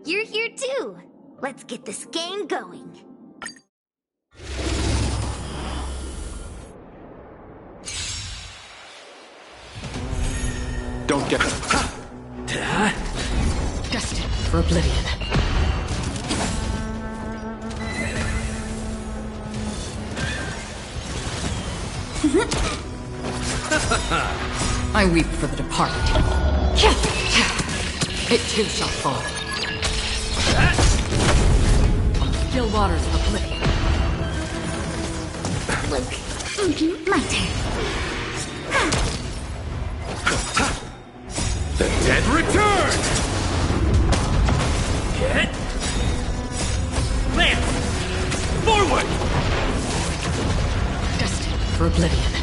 you're here too. Let's get this game going. Don't get... Destined for oblivion. I weep for the departed. It too shall fall. On the still waters of oblivion. Look, my turn. The dead return! Get! Lance! Forward! Destined for oblivion.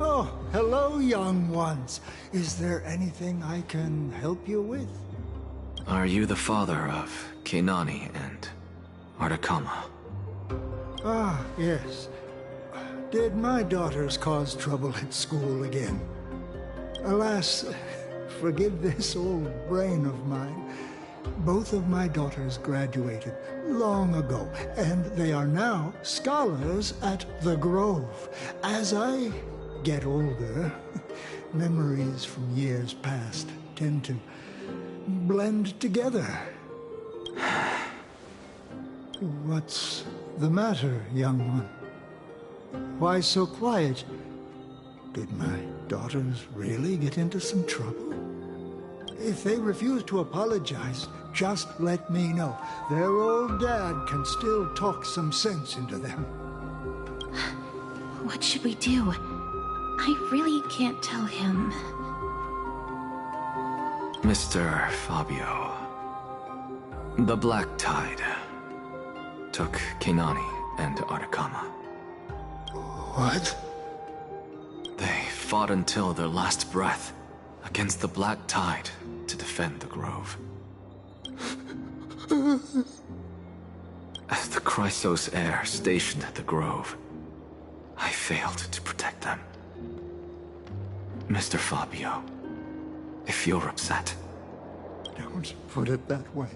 Oh, hello, young ones. Is there anything I can help you with? Are you the father of Keinani and Artakama? Ah, yes. Did my daughters cause trouble at school again? Alas, forgive this old brain of mine. Both of my daughters graduated long ago, and they are now scholars at the Grove. As I get older, memories from years past tend to blend together. What's the matter, young one? Why so quiet? Did my daughters really get into some trouble? If they refuse to apologize, just let me know. Their old dad can still talk some sense into them. What should we do? I really can't tell him. Mr. Fabio. The Black Tide took Keinani and Artakama. What? They fought until their last breath against the Black Tide to defend the Grove. As the Chrysos heir stationed at the Grove, I failed to protect them. Mr. Fabio, if you're upset... Don't put it that way.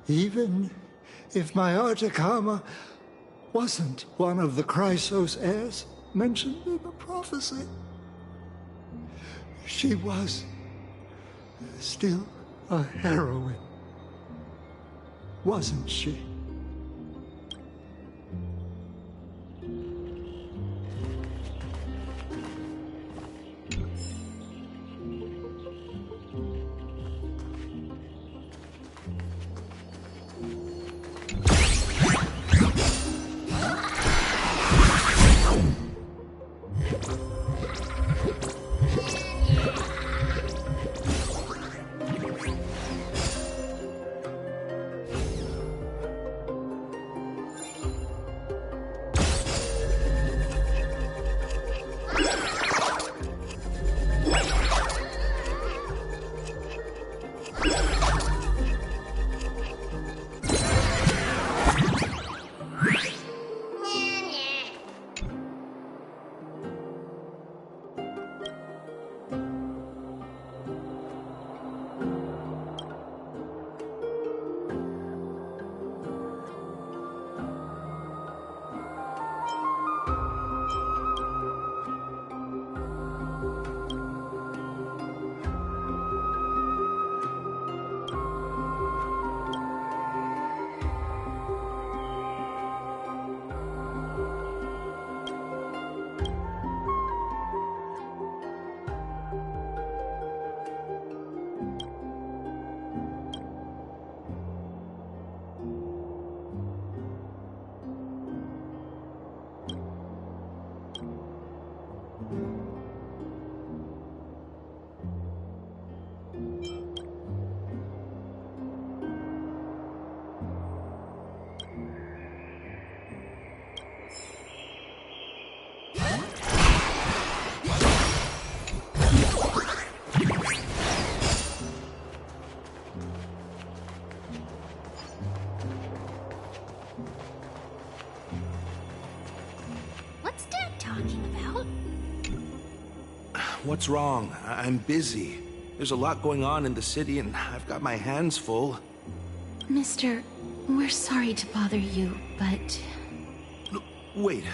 Even if my Artakama wasn't one of the Chrysos heirs mentioned in the prophecy, she was still a heroine, wasn't she? What's wrong? I'm busy. There's a lot going on in the city, and I've got my hands full. Mister, we're sorry to bother you, but... Wait,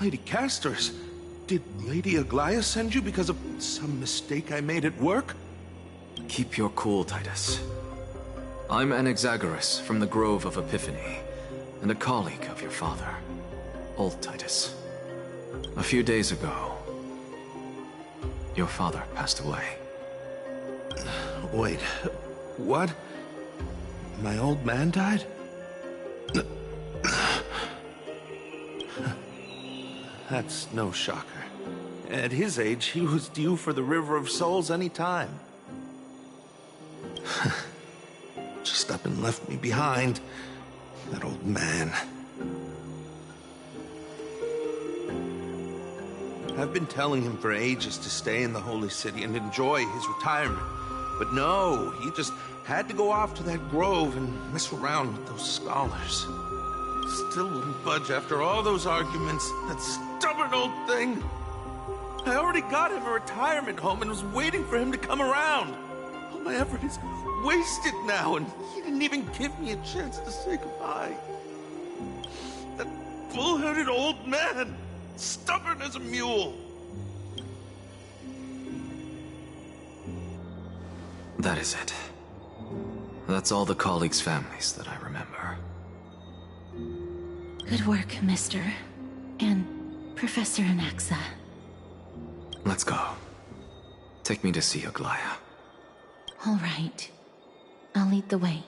Lady Casters, did Lady Aglaya send you because of some mistake I made at work? Keep your cool, Titus. I'm Anaxagoras from the Grove of Epiphany, and a colleague of your father, Old Titus. A few days ago, your father passed away. Wait, what? My old man died? That's no shocker. At his age, he was due for the River of Souls any time. Just up and left me behind. That old man. I've been telling him for ages to stay in the Holy City and enjoy his retirement. But no, he just had to go off to that grove and mess around with those scholars. Still wouldn't budge after all those arguments. That stubborn old thing. I already got him a retirement home and was waiting for him to come around. All my effort is wasted now, and he didn't even give me a chance to say goodbye. That bull-headed old man, stubborn as a mule. That is it. That's all the colleagues' families that I remember. Good work, Mister. And Professor Anaxa. Let's go. Take me to see Aglaya. All right. I'll lead the way.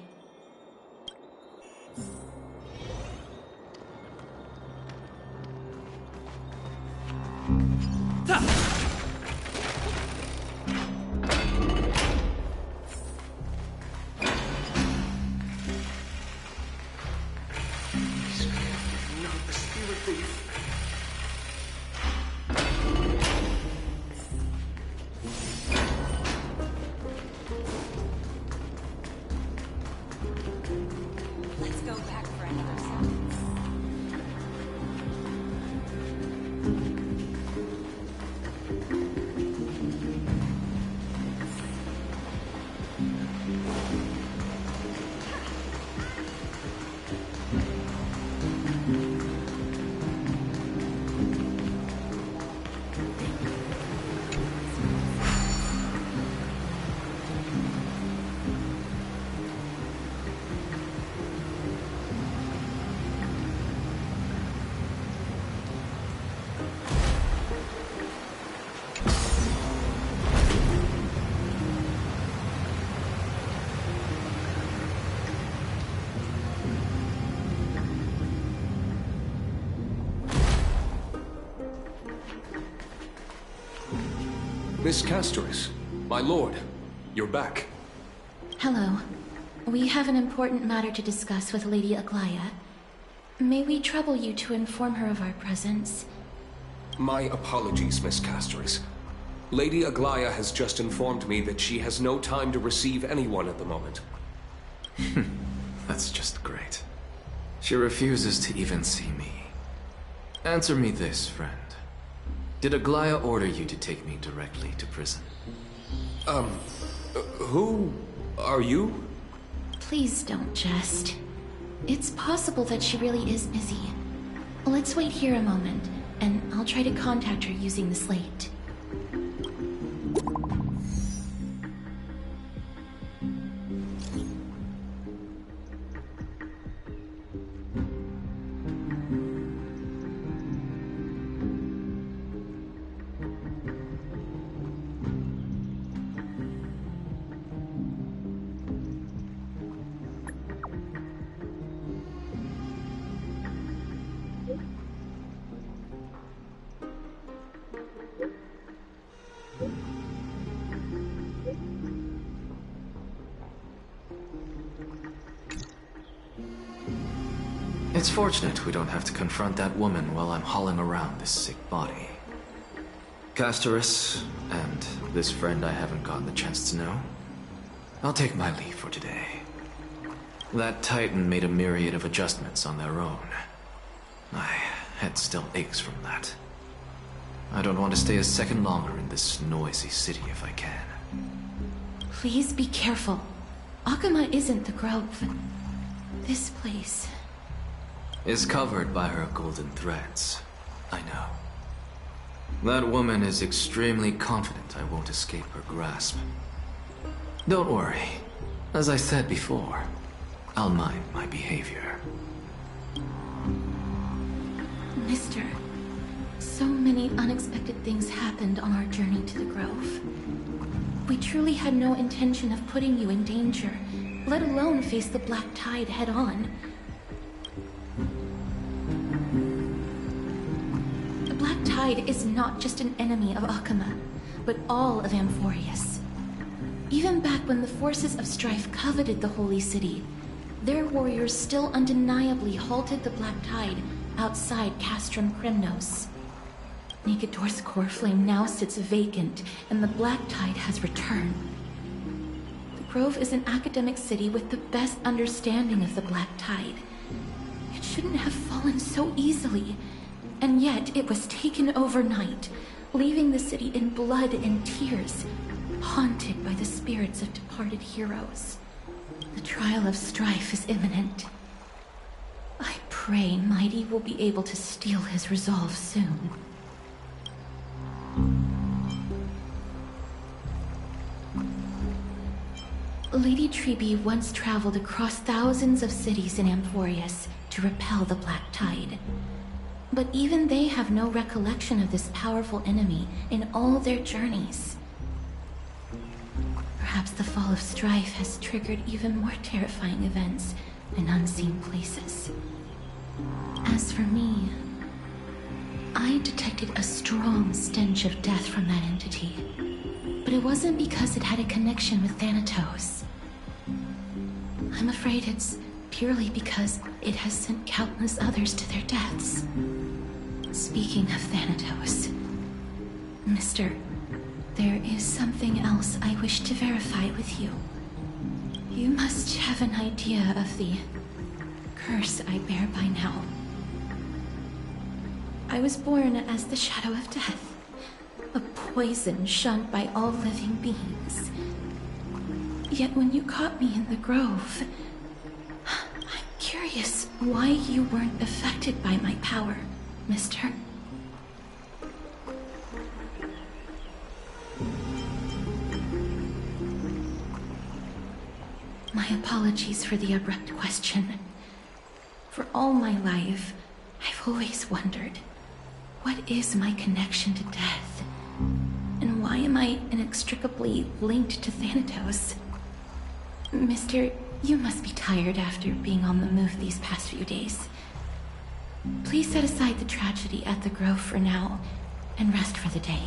Let's go back for another sentence. Miss Castoris, my lord, you're back. Hello. We have an important matter to discuss with Lady Aglaya. May we trouble you to inform her of our presence? My apologies, Miss Castoris. Lady Aglaya has just informed me that she has no time to receive anyone at the moment. That's just great. She refuses to even see me. Answer me this, friend. Did Aglaya order you to take me directly to prison? Who are you? Please don't jest. It's possible that she really is busy. Let's wait here a moment, and I'll try to contact her using the slate. It's fortunate we don't have to confront that woman while I'm hauling around this sick body. Castoris, and this friend I haven't gotten the chance to know, I'll take my leave for today. That Titan made a myriad of adjustments on their own. My head still aches from that. I don't want to stay a second longer in this noisy city if I can. Please be careful. Akuma isn't the grove. This place... is covered by her golden threads. I know. That woman is extremely confident I won't escape her grasp. Don't worry. As I said before, I'll mind my behavior. Mister, so many unexpected things happened on our journey to the grove. We truly had no intention of putting you in danger, let alone face the Black Tide head-on. The Black Tide is not just an enemy of Akuma, but all of Amphorius. Even back when the forces of strife coveted the Holy City, their warriors still undeniably halted the Black Tide outside Castrum Krymnos. Nigador's core flame now sits vacant, and the Black Tide has returned. The Grove is an academic city with the best understanding of the Black Tide. It shouldn't have fallen so easily, and yet it was taken overnight, leaving the city in blood and tears, haunted by the spirits of departed heroes. The trial of strife is imminent. I pray Mighty will be able to steal his resolve soon. Lady Trebe once traveled across thousands of cities in Amphorius to repel the Black Tide. But even they have no recollection of this powerful enemy in all their journeys. Perhaps the fall of strife has triggered even more terrifying events in unseen places. As for me, I detected a strong stench of death from that entity. But it wasn't because it had a connection with Thanatos. I'm afraid it's purely because it has sent countless others to their deaths. Speaking of Thanatos, Mister, there is something else I wish to verify with you. You must have an idea of the curse I bear by now. I was born as the shadow of death, a poison shunned by all living beings. Yet when you caught me in the grove, I'm curious why you weren't affected by my power, Mister. My apologies for the abrupt question. For all my life, I've always wondered, what is my connection to death? And why am I inextricably linked to Thanatos? Mister, you must be tired after being on the move these past few days. Please set aside the tragedy at the Grove for now, and rest for the day.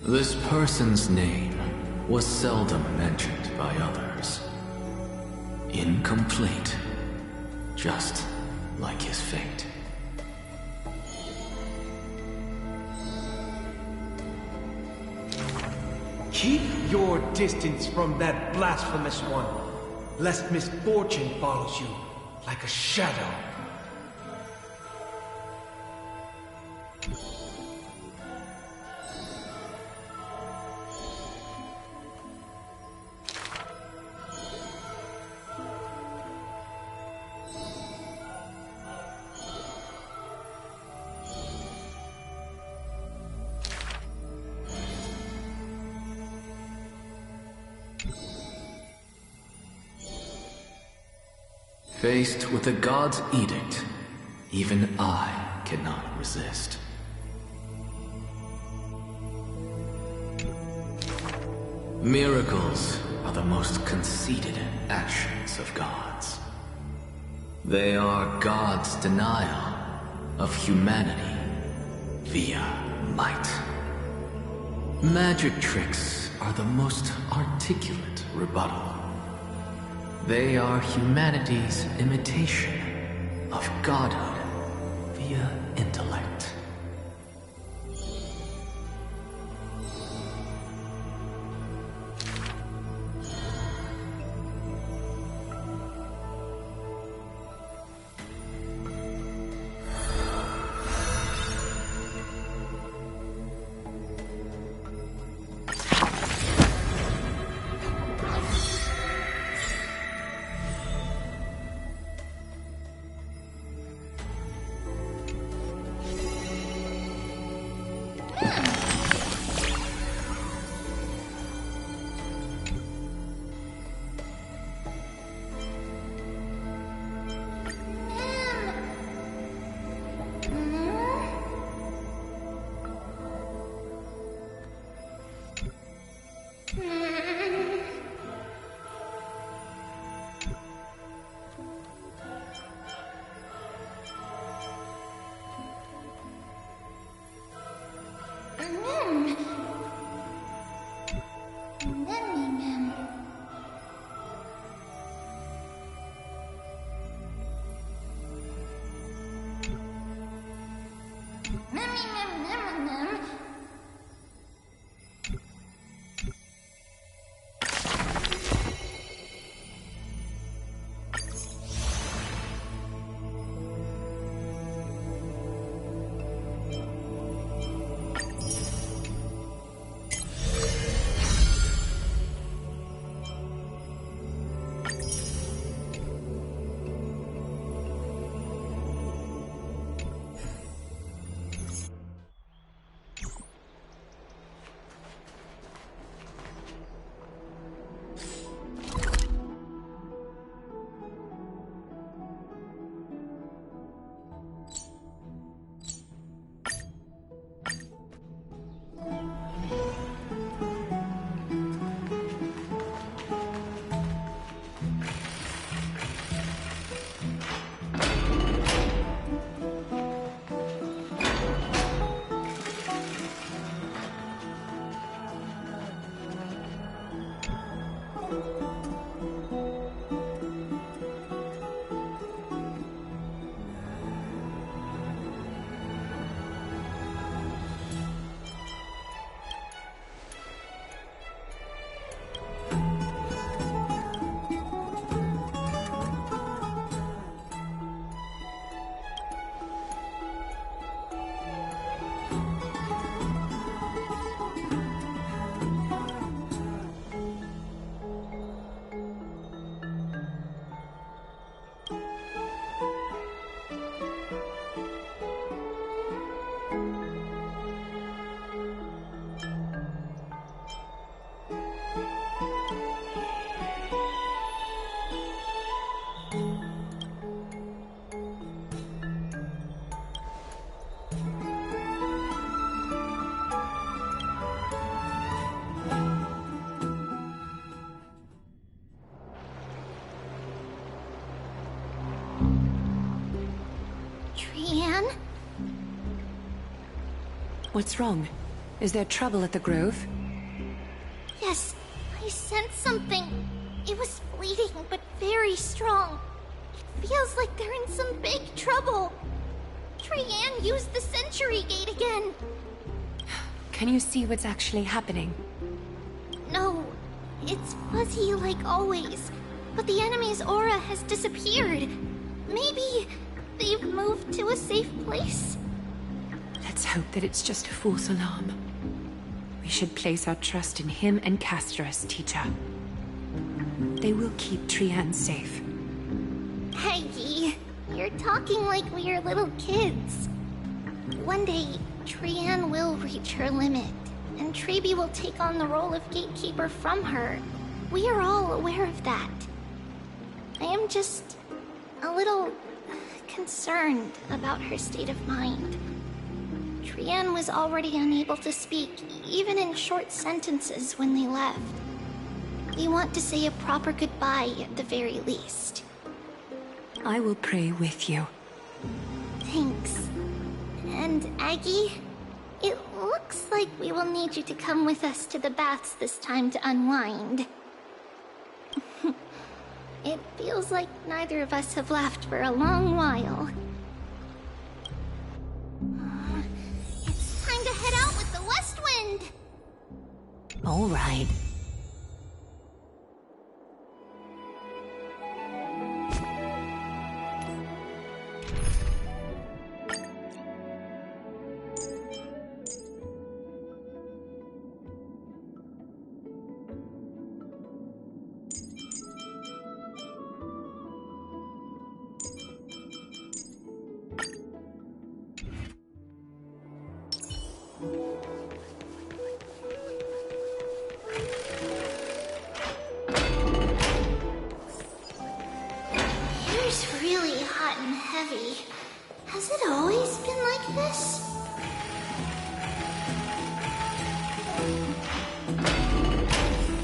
This person's name was seldom mentioned by others. Incomplete, just like his fate. Keep your distance from that blasphemous one. lest misfortune follows you like a shadow. Faced with the god's edict, even I cannot resist. Miracles are the most conceited actions of gods. They are God's denial of humanity via might. Magic tricks are the most articulate rebuttal. They are humanity's imitation of godhood via intellect. What's wrong? Is there trouble at the Grove? Yes, I sensed something. It was fleeting, but very strong. It feels like they're in some big trouble. Trianne used the Century Gate again. Can you see what's actually happening? No, it's fuzzy like always. but the enemy's aura has disappeared. Maybe they've moved to a safe place? Let's hope that it's just a false alarm. We should place our trust in him and Castorus, teacher. They will keep Trian safe. Peggy, you're talking like we are little kids. One day, Trian will reach her limit, and Trebi will take on the role of gatekeeper from her. We are all aware of that. I am just a little concerned about her state of mind. Trian was already unable to speak, even in short sentences when they left. We want to say a proper goodbye at the very least. I will pray with you. Thanks. And Aggie, it looks like we will need you to come with us to the baths this time to unwind. It feels like neither of us have laughed for a long while. It's time to head out with the west wind! All right. Here's really hot and heavy. Has it always been like this?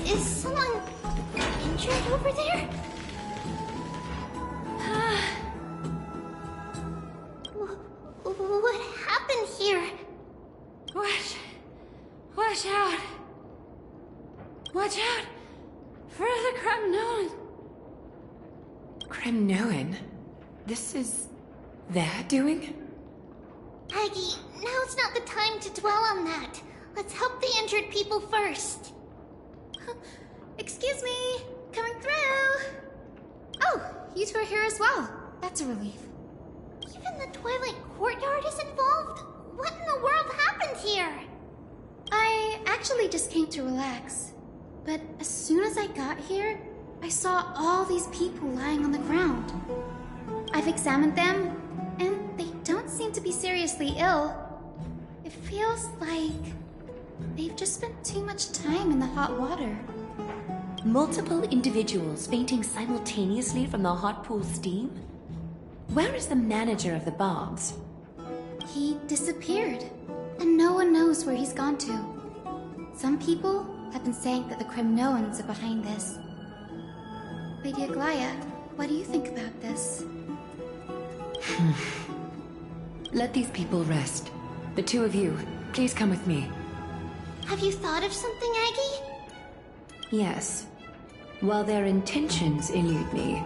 Is someone injured over there? What happened here? Watch out! Watch out for the Kremnoan! Kremnoan? This is their doing? Aggie, now's not the time to dwell on that. Let's help the injured people first. Excuse me, coming through. Oh, you two are here as well. That's a relief. Even the Twilight Courtyard is involved? What in the world happened here? I actually just came to relax. But as soon as I got here, I saw all these people lying on the ground. I've examined them, and they don't seem to be seriously ill. It feels like they've just spent too much time in the hot water. Multiple individuals fainting simultaneously from the hot pool steam? Where is the manager of the baths? He disappeared, and no one knows where he's gone to. Some people have been saying that the Kremnoans are behind this. Lady Aglaya, what do you think about this? Let these people rest. The two of you, please come with me. Have you thought of something, Aggie? Yes. While their intentions elude me,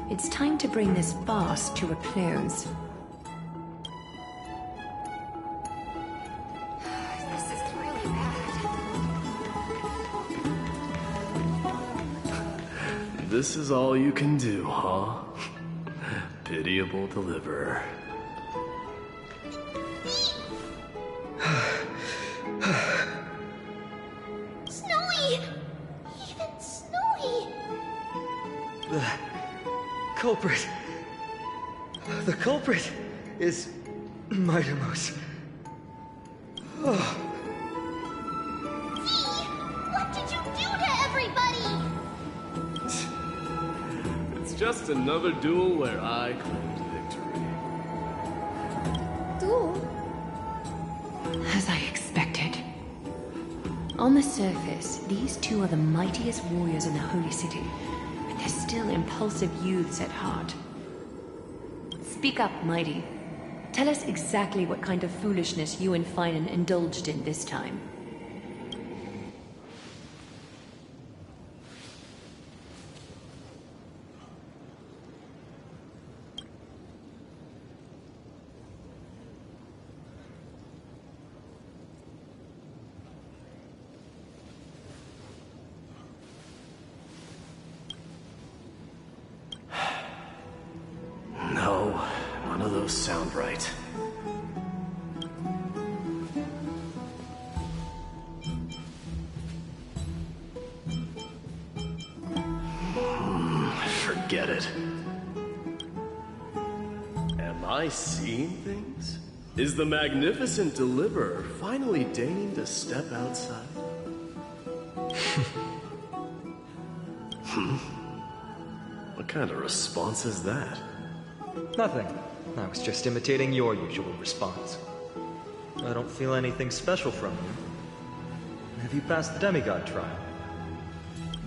it's time to bring this farce to a close. This is really bad. This is all you can do, huh? Pitiable deliverer. Snowy! Even Snowy! The culprit. The culprit is Mightimos. Oh. What did you do to everybody? It's just another duel where I claimed victory. Duel? As I expected. On the surface, these two are the mightiest warriors in the Holy City, but they're still impulsive youths at heart. Speak up, Mighty. Tell us exactly what kind of foolishness you and Finan indulged in this time. those sound right. Forget it. Am I seeing things? Is the magnificent deliverer finally deigning to step outside? What kind of response is that? Nothing. I was just imitating your usual response. I don't feel anything special from you. Have you passed the demigod trial?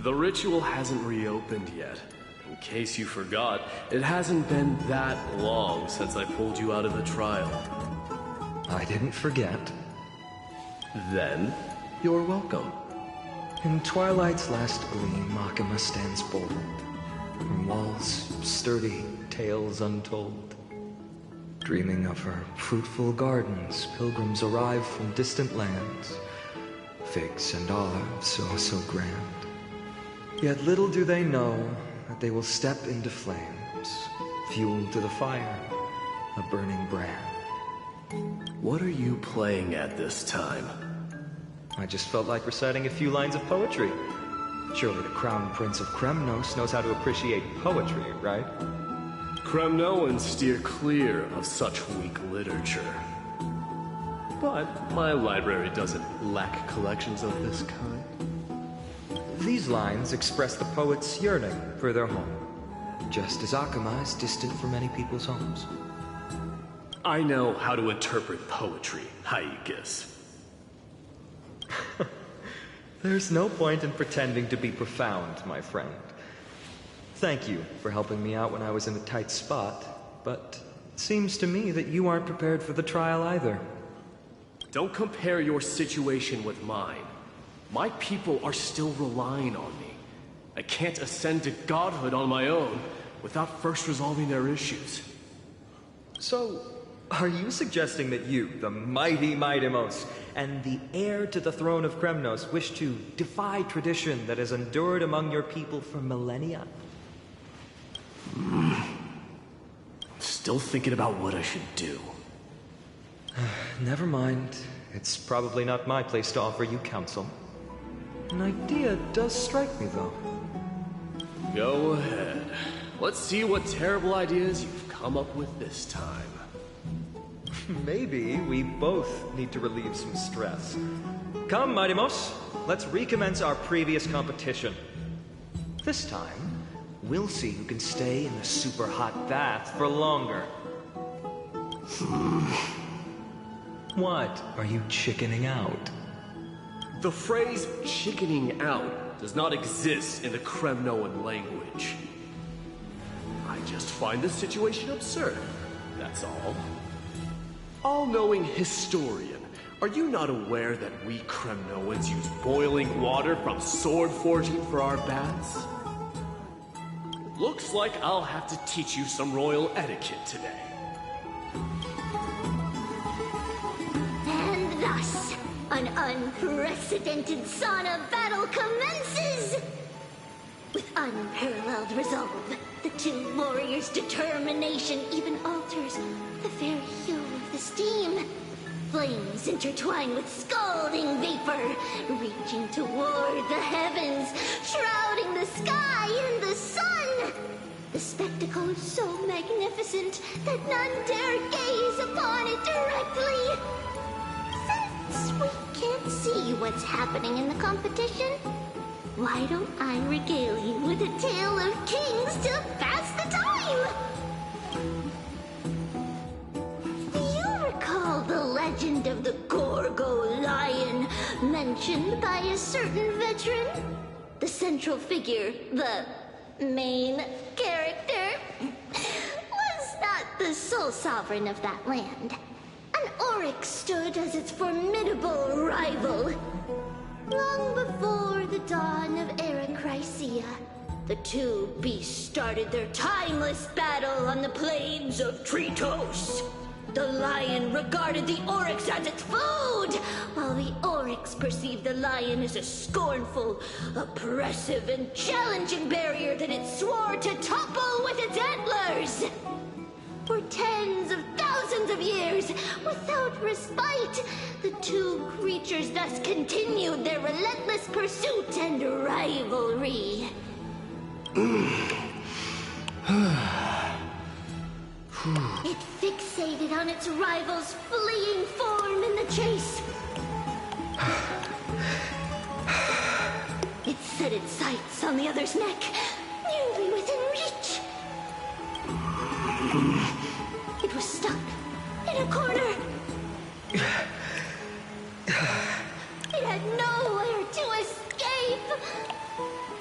The ritual hasn't reopened yet. In case you forgot, it hasn't been that long since I pulled you out of the trial. I didn't forget. Then, you're welcome. In twilight's last gleam, Akuma stands bold. Her walls sturdy, tales untold. Dreaming of her fruitful gardens, pilgrims arrive from distant lands. Figs and olives, so grand. Yet little do they know that they will step into flames, fuel to the fire, a burning brand. What are you playing at this time? I just felt like reciting a few lines of poetry. Surely the Crown Prince of Kremnos knows how to appreciate poetry, right? Kremnoans steer clear of such weak literature. But my library doesn't lack collections of this kind. These lines express the poet's yearning for their home, just as Akuma is distant from many people's homes. I know how to interpret poetry, Haikis. There's no point in pretending to be profound, my friend. Thank you for helping me out when I was in a tight spot, but it seems to me that you aren't prepared for the trial either. Don't compare your situation with mine. My people are still relying on me. I can't ascend to godhood on my own without first resolving their issues. So, are you suggesting that you, the mighty Mightimos, and the heir to the throne of Kremnos, wish to defy tradition that has endured among your people for millennia? Still thinking about what I should do. Never mind. It's probably not my place to offer you counsel. An idea does strike me, though. Go ahead. Let's see what terrible ideas you've come up with this time. Maybe we both need to relieve some stress. Come, Mightimos, let's recommence our previous competition. This time, we'll see who can stay in the super hot bath for longer. What? Are you chickening out? The phrase chickening out does not exist in the Kremnoan language. I just find the situation absurd, that's all. All-knowing historian, are you not aware that we Kremnoans use boiling water from sword forging for our baths? Looks like I'll have to teach you some royal etiquette today. And thus, an unprecedented sauna battle commences! With unparalleled resolve, the two warriors' determination even alters the very hue of the steam. Flames intertwine with scalding vapor, reaching toward the heavens, shrouding the sky and the sun. The spectacle is so magnificent that none dare gaze upon it directly. Since we can't see what's happening in the competition, why don't I regale you with a tale of kings to pass the time? Do you recall the legend of the Gorgo lion mentioned by a certain veteran? The central figure, the main character, was not the sole sovereign of that land. An oryx stood as its formidable rival. Long before the dawn of Erechrysia, the two beasts started their timeless battle on the plains of Tritos. The lion regarded the oryx as its food, while the oryx perceived the lion as a scornful, oppressive, and challenging barrier that it swore to topple with its antlers. For tens of without respite. The two creatures thus continued their relentless pursuit and rivalry. It fixated on its rival's fleeing form in the chase. It set its sights on the other's neck, nearly within reach. It was stuck in a corner. It had nowhere to escape.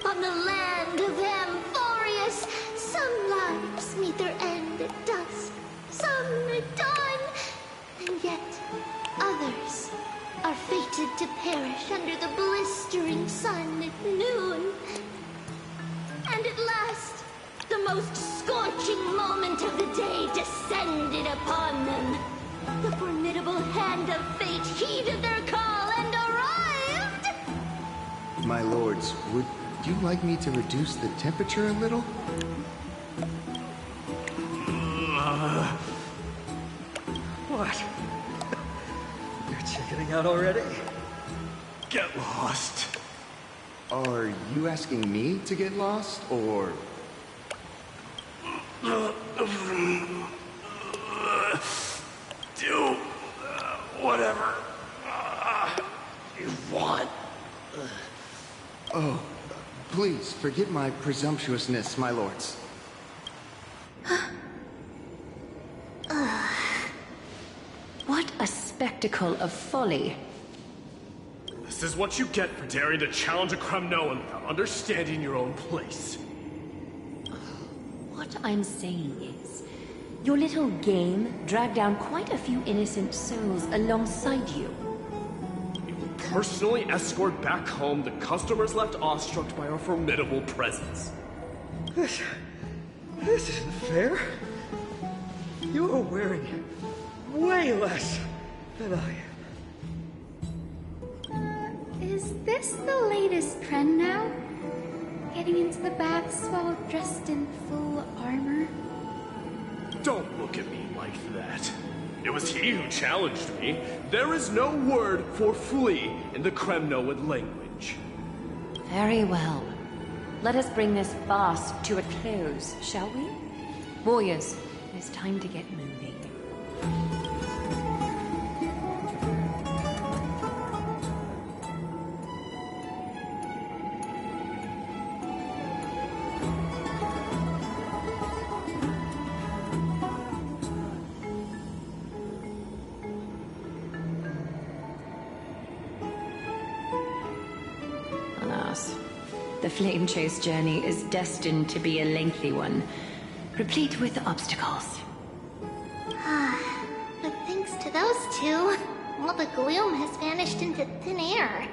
On the land of Amphorius, some lives meet their end at dusk, some at dawn, and yet others are fated to perish under the blistering sun at noon. And at last, the most scorching moment of the day descended upon them. The formidable hand of fate heeded their call and arrived! My lords, would you like me to reduce the temperature a little? What? You're chickening out already? Get lost. Are you asking me to get lost, or... Do whatever you want. Oh, please, forgive my presumptuousness, my lords. What a spectacle of folly. This is what you get for daring to challenge a Kremnoan without understanding your own place. What I'm saying is, your little game dragged down quite a few innocent souls alongside you. You will personally escort back home the customers left awestruck by our formidable presence. This isn't fair. You are wearing way less than I am. Is this the latest trend now? Getting into the baths while dressed in full armor? Don't look at me like that. It was he who challenged me. There is no word for flee in the Kremnoan language. Very well. Let us bring this farce to a close, shall we? Warriors, it is time to get moving. Alas, the Flame Chase journey is destined to be a lengthy one, replete with obstacles. But thanks to those two, all the gloom has vanished into thin air.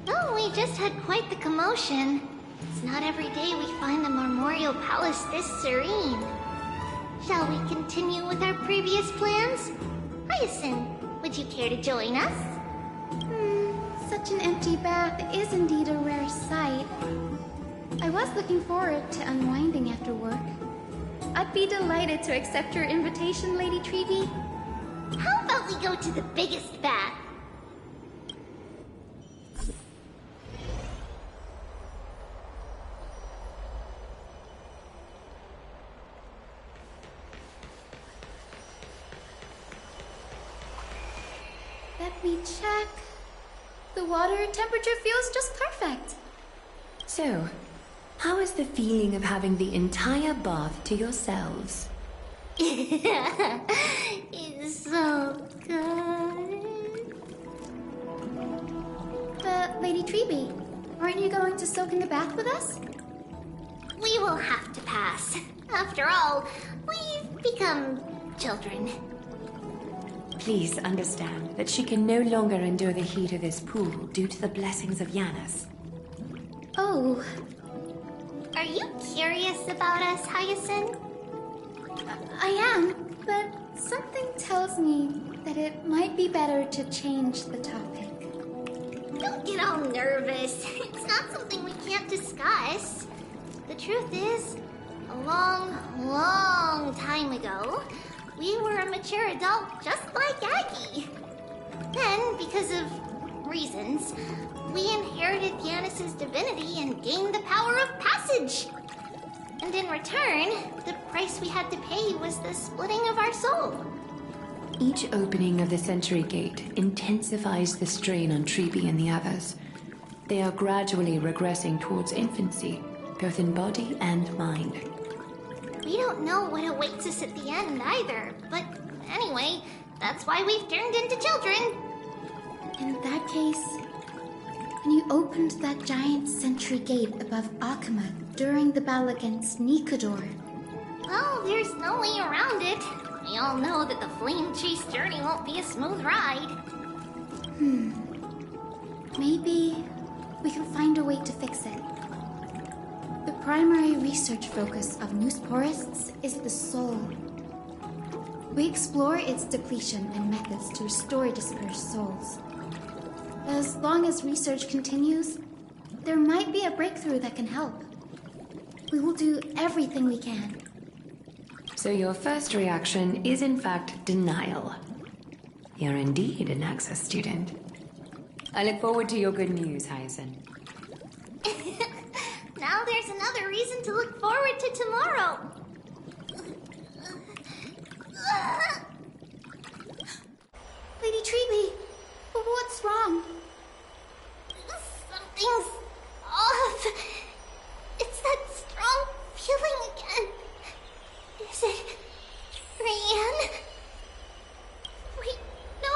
Oh, we just had quite the commotion. It's not every day we find the Memorial Palace this serene. Shall we continue with our previous plans? Hyacinth, would you care to join us? Such an empty bath is indeed a rare sight. I was looking forward to unwinding after work. I'd be delighted to accept your invitation, Lady Treevee. How about we go to the biggest bath? Let me check. The water temperature feels just perfect. So, how is the feeling of having the entire bath to yourselves? It's so good. Lady Treevee, aren't you going to soak in the bath with us? We will have to pass. After all, we've become children. Please understand that she can no longer endure the heat of this pool due to the blessings of Yanis. Oh. Are you curious about us, Hyacinth? I am, but something tells me that it might be better to change the topic. Don't get all nervous. It's not something we can't discuss. The truth is, a long, long time ago, we were a mature adult just like Aggie. Then, because of reasons, we inherited Giannis's divinity and gained the power of passage. And in return, the price we had to pay was the splitting of our soul. Each opening of the Century Gate intensifies the strain on Treeby and the others. They are gradually regressing towards infancy, both in body and mind. We don't know what awaits us at the end either, but anyway, that's why we've turned into children. In that case, when you opened that giant Sentry Gate above Akama during the battle against Nikador... Well, there's no way around it. We all know that the flame chase journey won't be a smooth ride. Maybe we can find a way to fix it. The primary research focus of Noosporists is the soul. We explore its depletion and methods to restore dispersed souls. As long as research continues, there might be a breakthrough that can help. We will do everything we can. So your first reaction is in fact denial. You're indeed an Access student. I look forward to your good news, Hyacinth. Now there's another reason to look forward to tomorrow. Lady Treeby, what's wrong? Something's off. It's that strong feeling again. Is it Trian? Wait, no.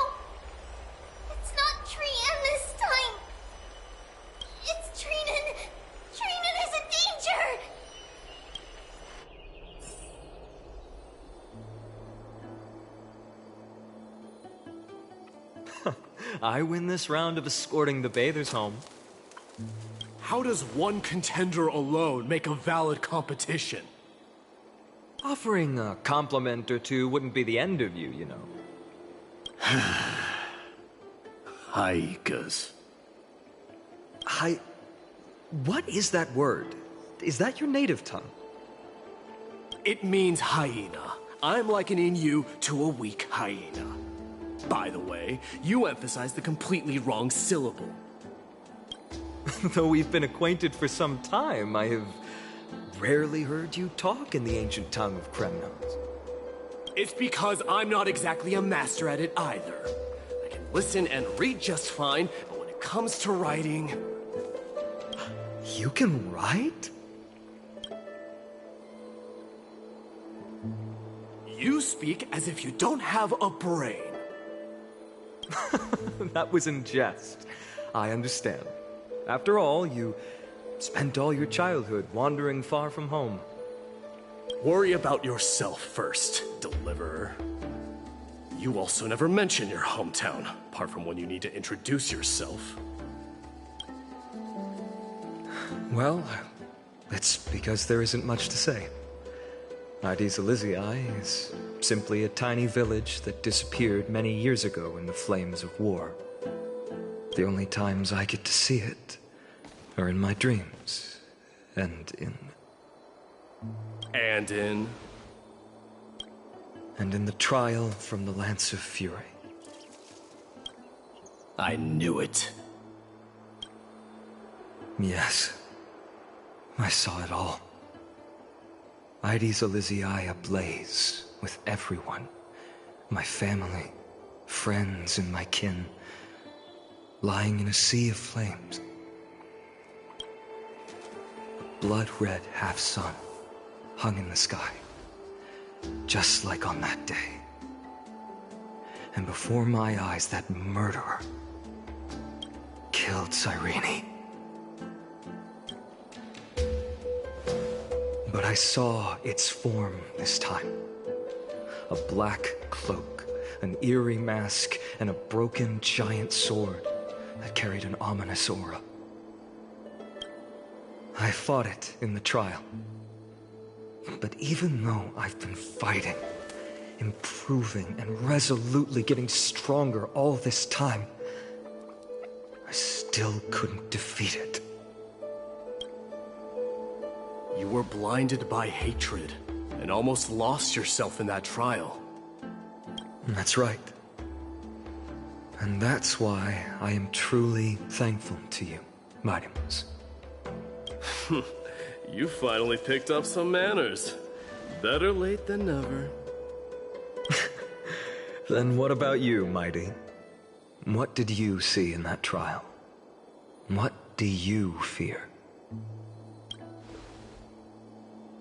It's not Trian this time. It's Trinan. Trinan is in danger. I win this round of escorting the bathers home. How does one contender alone make a valid competition? Offering a compliment or two wouldn't be the end of you, you know. Haikas. What is that word? Is that your native tongue? It means hyena. I'm likening you to a weak hyena. By the way, you emphasized the completely wrong syllable. Though we've been acquainted for some time, I have rarely heard you talk in the ancient tongue of Kremnos. It's because I'm not exactly a master at it either. I can listen and read just fine, but when it comes to writing... You can write? You speak as if you don't have a brain. That was in jest. I understand. After all, you spent all your childhood wandering far from home. Worry about yourself first, Deliverer. You also never mention your hometown, apart from when you need to introduce yourself. Well, it's because there isn't much to say. Ides Elysiae is simply a tiny village that disappeared many years ago in the flames of war. The only times I get to see it are in my dreams, and in the trial from the Lance of Fury. I knew it. Yes, I saw it all. Ides Elysiae ablaze with everyone. My family, friends, and my kin, lying in a sea of flames. A blood-red half-sun hung in the sky, just like on that day. And before my eyes, that murderer killed Cyrene. But I saw its form this time. A black cloak, an eerie mask, and a broken giant sword that carried an ominous aura. I fought it in the trial. But even though I've been fighting, improving, and resolutely getting stronger all this time, I still couldn't defeat it. You were blinded by hatred, and almost lost yourself in that trial. That's right. And that's why I am truly thankful to you, Mightymouse. You finally picked up some manners. Better late than never. Then what about you, Mighty? What did you see in that trial? What do you fear?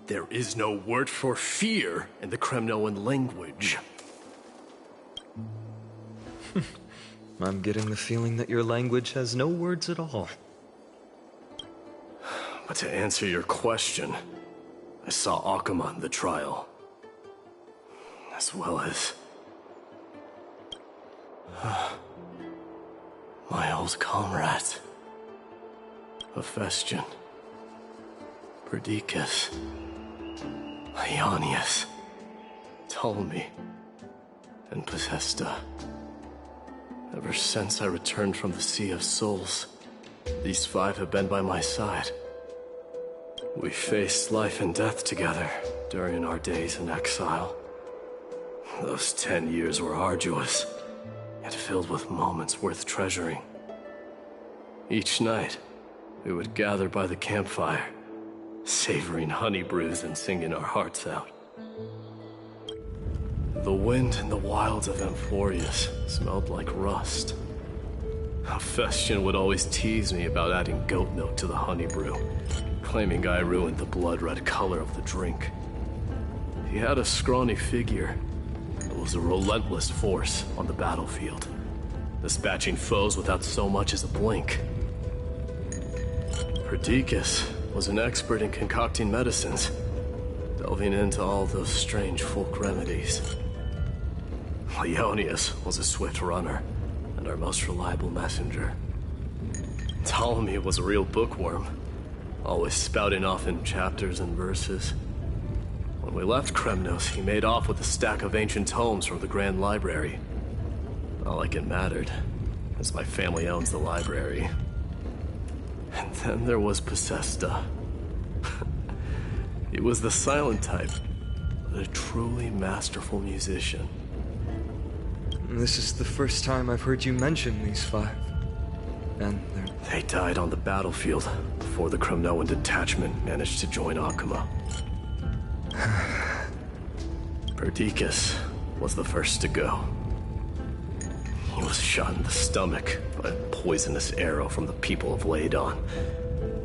There is no word for fear in the Kremnoan language. I'm getting the feeling that your language has no words at all. But to answer your question, I saw Akuma in the trial. As well as... my old comrades. Hephaestion. Perdiccas. Ionius. Ptolemy. And Possesta. Ever since I returned from the Sea of Souls, these 5 have been by my side. We faced life and death together during our days in exile. Those 10 years were arduous, yet filled with moments worth treasuring. Each night, we would gather by the campfire, savoring honey brews and singing our hearts out. The wind in the wilds of Amphorius smelled like rust. Hephaestion would always tease me about adding goat milk to the honey brew, claiming I ruined the blood-red color of the drink. He had a scrawny figure, but was a relentless force on the battlefield, dispatching foes without so much as a blink. Perdiccas was an expert in concocting medicines, delving into all those strange folk remedies. Ionius was a swift runner, and our most reliable messenger. Ptolemy was a real bookworm, always spouting off in chapters and verses. When we left Kremnos, he made off with a stack of ancient tomes from the Grand Library. Not like it mattered, as my family owns the library. And then there was Possesta. He was the silent type, but a truly masterful musician. This is the first time I've heard you mention these 5. And they died on the battlefield before the Kremnoan detachment managed to join Akuma. Perdiccas was the first to go. He was shot in the stomach by a poisonous arrow from the people of Ladon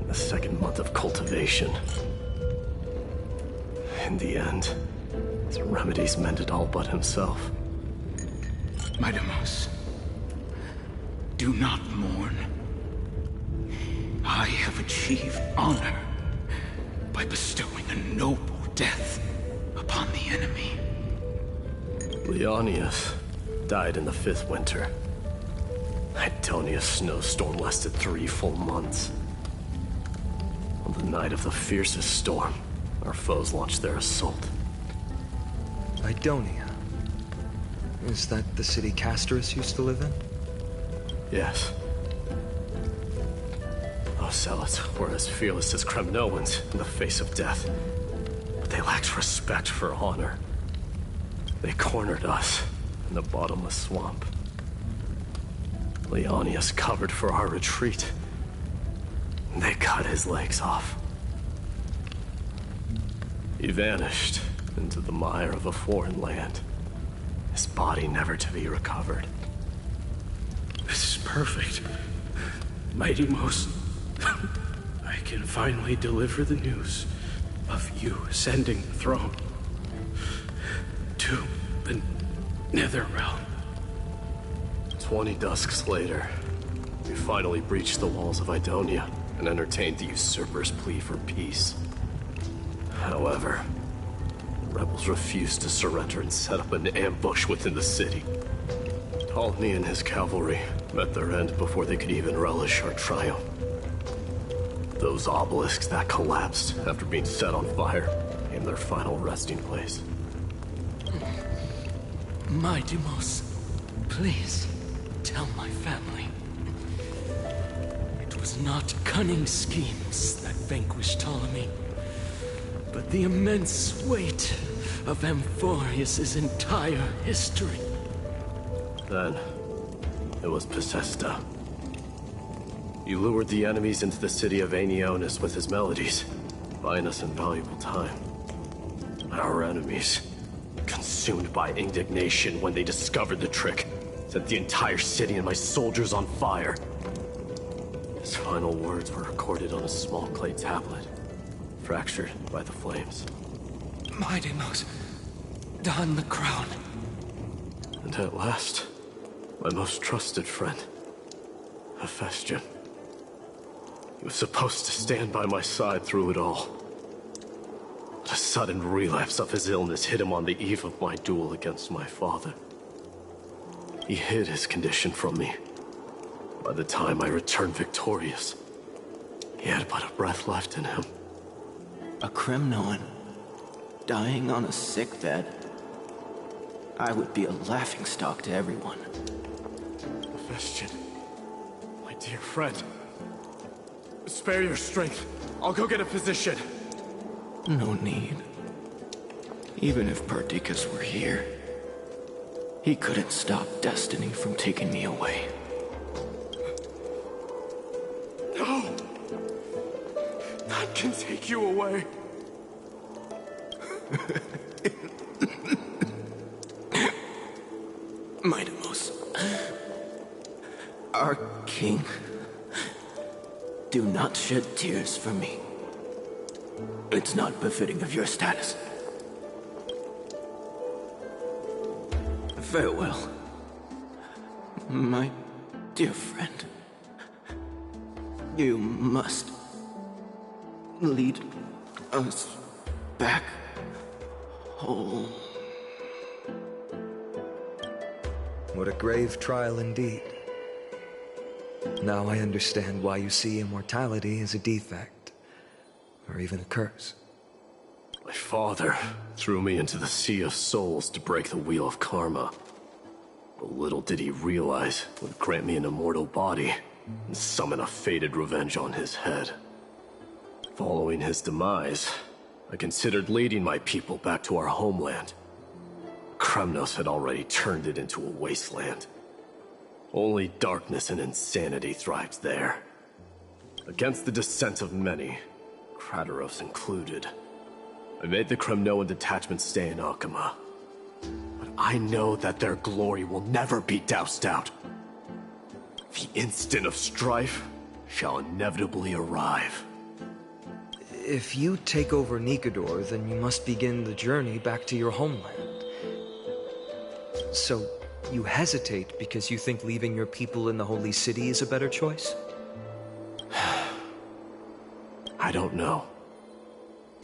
in the 2nd month of cultivation. In the end, his remedies mended all but himself. Mightymouse, do not mourn. I have achieved honor by bestowing a noble death upon the enemy. Leonius died in the 5th winter. Idonia's snowstorm lasted 3 full months. On the night of the fiercest storm, our foes launched their assault. Idonia? Is that the city Castorus used to live in? Yes. Those zealots were as fearless as Kremnoans in the face of death, but they lacked respect for honor. They cornered us in the bottomless swamp. Leonius covered for our retreat. They cut his legs off. He vanished into the mire of a foreign land, his body never to be recovered. This is perfect. Mightymouse, I can finally deliver the news of you ascending the throne to the Netherrealm. 20 dusks later, we finally breached the walls of Idonia and entertained the usurper's plea for peace. However, the rebels refused to surrender and set up an ambush within the city. Ptolemy and his cavalry met their end before they could even relish our triumph. Those obelisks that collapsed after being set on fire became their final resting place. Mightymouse, please tell my family. It was not cunning schemes that vanquished Ptolemy, but the immense weight of Amphorius' entire history. Then, it was Pacesta. He lured the enemies into the city of Aeneonis with his melodies, buying us invaluable time. Our enemies, consumed by indignation when they discovered the trick, set the entire city and my soldiers on fire. His final words were recorded on a small clay tablet, fractured by the flames. Mightymost, don the crown. And at last, my most trusted friend, Hephaestion. He was supposed to stand by my side through it all. But a sudden relapse of his illness hit him on the eve of my duel against my father. He hid his condition from me. By the time I returned victorious, he had but a breath left in him. A Kremnoan, dying on a sick bed. I would be a laughingstock to everyone. Hephaestion, my dear friend. Spare your strength. I'll go get a physician. No need. Even if Perdiccas were here, he couldn't stop destiny from taking me away. No! None can take you away. Mightymost, our king, do not shed tears for me. It's not befitting of your status. Farewell, my dear friend. You must lead us back home. What a grave trial indeed. Now I understand why you see immortality as a defect, or even a curse. My father threw me into the sea of souls to break the wheel of karma. But little did he realize it would grant me an immortal body and summon a fated revenge on his head. Following his demise, I considered leading my people back to our homeland. Kremnos had already turned it into a wasteland. Only darkness and insanity thrived there. Against the dissent of many, Krateros included, I made the Kremnoan detachment stay in Akama. But I know that their glory will never be doused out. The instant of strife shall inevitably arrive. If you take over Nikador, then you must begin the journey back to your homeland. So, you hesitate because you think leaving your people in the Holy City is a better choice? I don't know.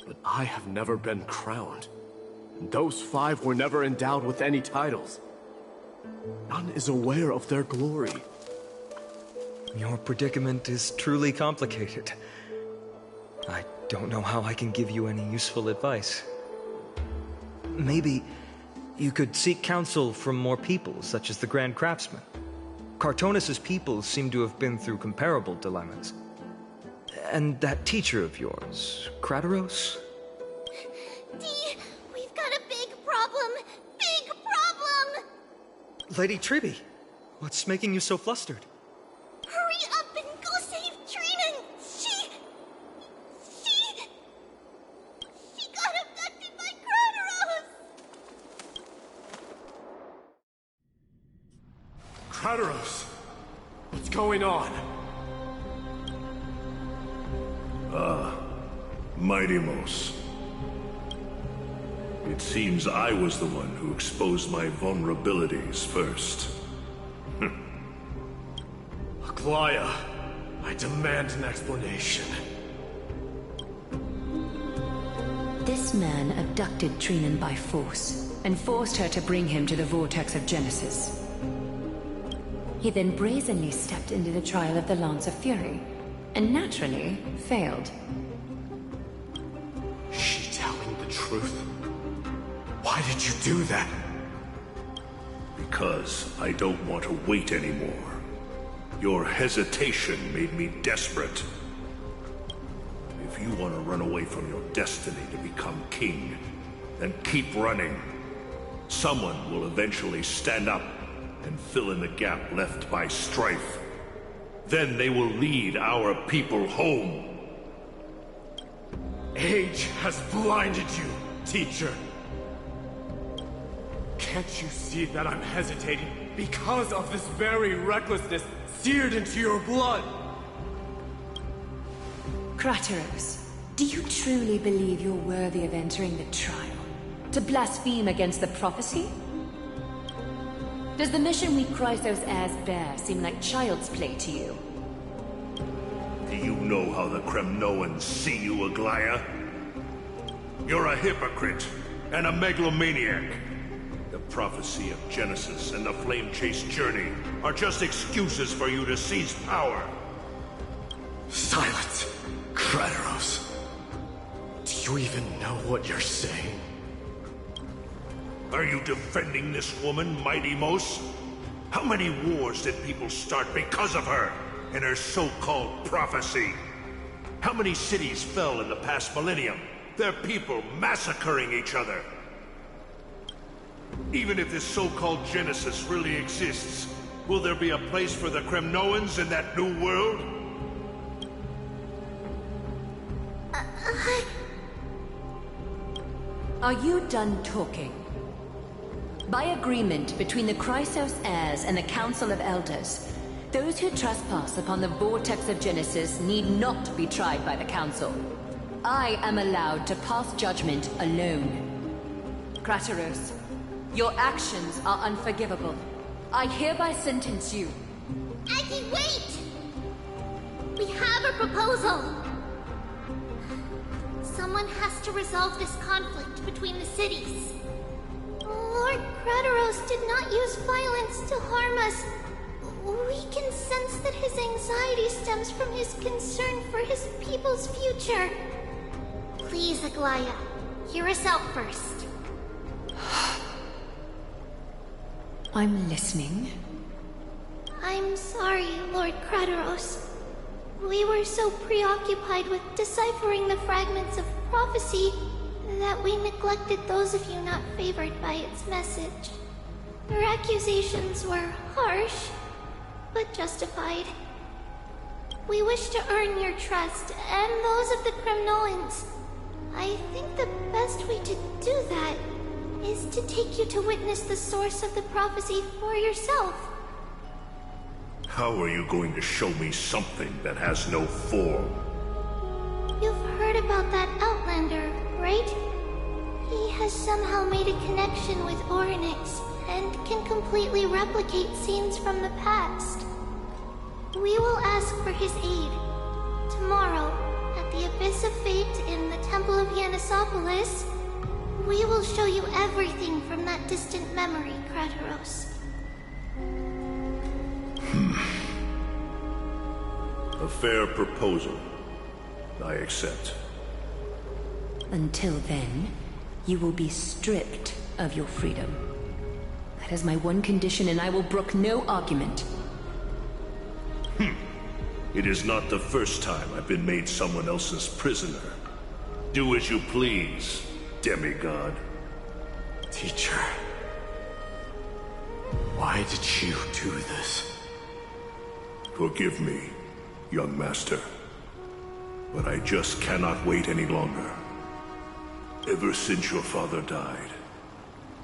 But I have never been crowned. And those 5 were never endowed with any titles. None is aware of their glory. Your predicament is truly complicated. I don't know how I can give you any useful advice. Maybe you could seek counsel from more peoples, such as the Grand Craftsman. Cartonis' peoples seem to have been through comparable dilemmas. And that teacher of yours, Krateros? Dee, we've got a big problem! Big problem! Lady Tribby, what's making you so flustered? Hurry up and go save Trina! She got abducted by Krateros! Krateros! What's going on? Mightymost. It seems I was the one who exposed my vulnerabilities first. Aglaia, I demand an explanation. This man abducted Trinan by force, and forced her to bring him to the vortex of Genesis. He then brazenly stepped into the trial of the Lance of Fury, and naturally failed. Is she telling the truth? Why did you do that? Because I don't want to wait anymore. Your hesitation made me desperate. If you want to run away from your destiny to become king, then keep running. Someone will eventually stand up and fill in the gap left by strife. Then they will lead our people home. Age has blinded you, teacher. Can't you see that I'm hesitating because of this very recklessness seared into your blood? Krateros, do you truly believe you're worthy of entering the trial? To blaspheme against the prophecy? Does the mission we Chrysos heirs bear seem like child's play to you? Do you know how the Kremnoans see you, Aglaya? You're a hypocrite and a megalomaniac. The prophecy of Genesis and the Flame Chase journey are just excuses for you to seize power. Silence, Krateros. Do you even know what you're saying? Are you defending this woman, Mighty Mos? How many wars did people start because of her and her so-called prophecy? How many cities fell in the past millennium? Their people massacring each other. Even if this so-called Genesis really exists, will there be a place for the Kremnoans in that new world? Are you done talking? By agreement between the Chrysos heirs and the Council of Elders, those who trespass upon the Vortex of Genesis need not be tried by the Council. I am allowed to pass judgment alone. Krateros, your actions are unforgivable. I hereby sentence you. Aggie, wait! We have a proposal! Someone has to resolve this conflict between the cities. Lord Krateros did not use violence to harm us. We can sense that his anxiety stems from his concern for his people's future. Please, Aglaya, hear us out first. I'm listening. I'm sorry, Lord Krateros. We were so preoccupied with deciphering the fragments of prophecy that we neglected those of you not favored by its message. Your accusations were harsh, but justified. We wish to earn your trust, and those of the Kremnoans. I think the best way to do that is to take you to witness the source of the prophecy for yourself. How are you going to show me something that has no form? You've heard about that Outlander, right? He has somehow made a connection with Orynyx and can completely replicate scenes from the past. We will ask for his aid. Tomorrow, at the Abyss of Fate in the Temple of Yanisopolis, we will show you everything from that distant memory, Krateros. A fair proposal. I accept. Until then, you will be stripped of your freedom. That is my one condition, and I will brook no argument. It is not the first time I've been made someone else's prisoner. Do as you please, demigod. Teacher, why did you do this? Forgive me, young master. But I just cannot wait any longer. Ever since your father died,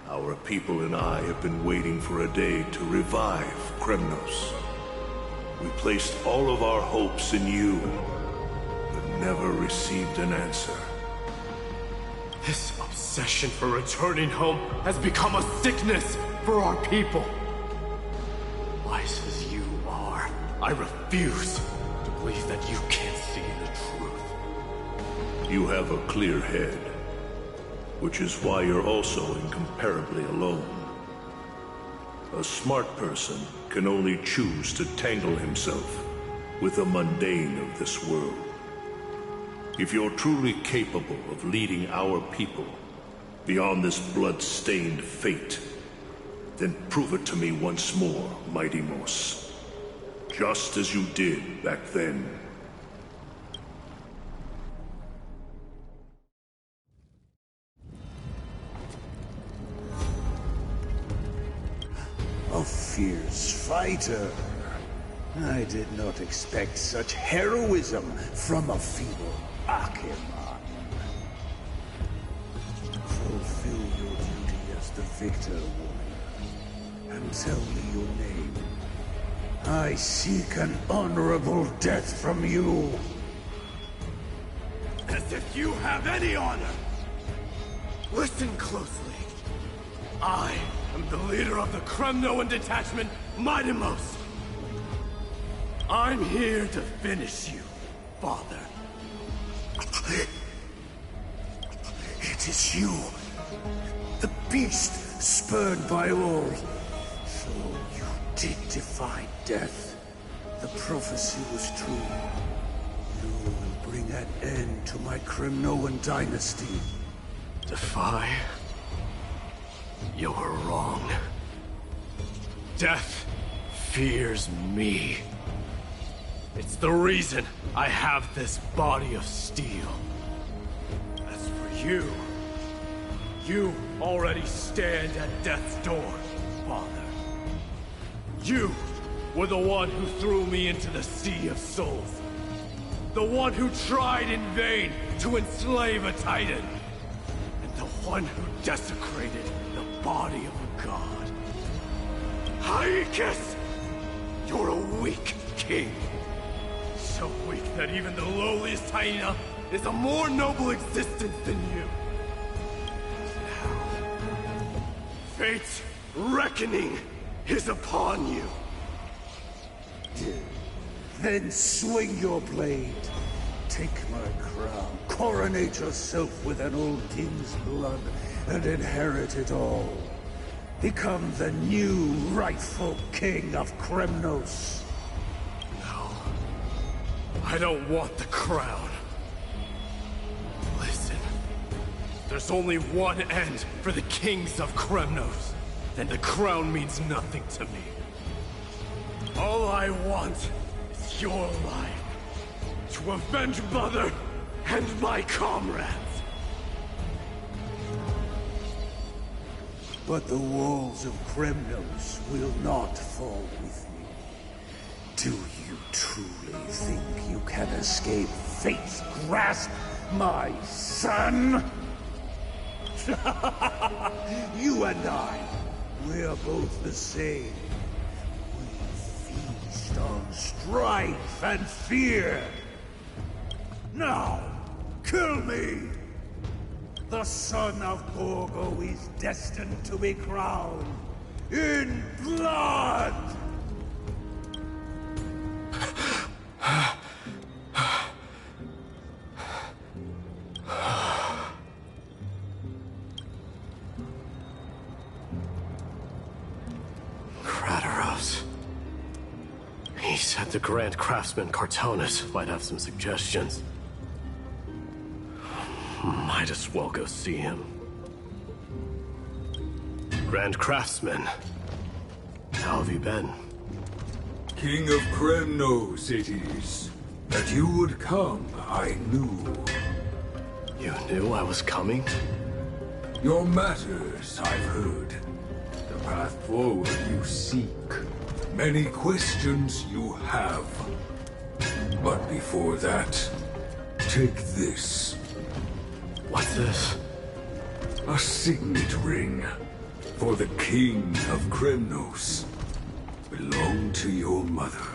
our people and I have been waiting for a day to revive Kremnos. We placed all of our hopes in you, but never received an answer. This obsession for returning home has become a sickness for our people. Wise as you are, I refuse to believe that you can't see the truth. You have a clear head, which is why you're also incomparably alone. A smart person can only choose to tangle himself with the mundane of this world. If you're truly capable of leading our people beyond this blood-stained fate, then prove it to me once more, Mighty Mos. Just as you did back then. A fierce fighter. I did not expect such heroism from a feeble Akeman. Fulfill your duty as the victor, warrior, and tell me your name. I seek an honorable death from you. As if you have any honor! Listen closely. I am the leader of the Kremnoan detachment, Mightymost. I'm here to finish you, father. It is you, the beast spurned by all. So you did defy death. The prophecy was true. You will bring an end to my Kremnoan dynasty. Defy? You're wrong. Death fears me. It's the reason I have this body of steel. As for you, you already stand at death's door, father. You were the one who threw me into the Sea of Souls. The one who tried in vain to enslave a Titan. And the one who desecrated the body of a god. Haikis! You're a weak king. So weak that even the lowliest hyena is a more noble existence than you. Now, fate's reckoning is upon you. Then swing your blade. Take my crown. Coronate yourself with an old king's blood and inherit it all. Become the new rightful king of Kremnos. I don't want the crown. Listen, there's only one end for the kings of Kremnos, and the crown means nothing to me. All I want is your life, to avenge Mother and my comrades. But the walls of Kremnos will not fall with me. Do you truly think you can escape fate's grasp, my son? You and I, we're both the same. We feast on strife and fear. Now, kill me! The son of Gorgo is destined to be crowned in blood! Kratoros. He said the Grand Craftsman Cartonus might have some suggestions. Might as well go see him. Grand Craftsman, how have you been? King of Kremnos it is. That you would come, I knew. You knew I was coming? Your matters, I've heard. The path forward you seek. Many questions you have. But before that, take this. What's this? A signet ring. For the King of Kremnos. Belonged to your mother.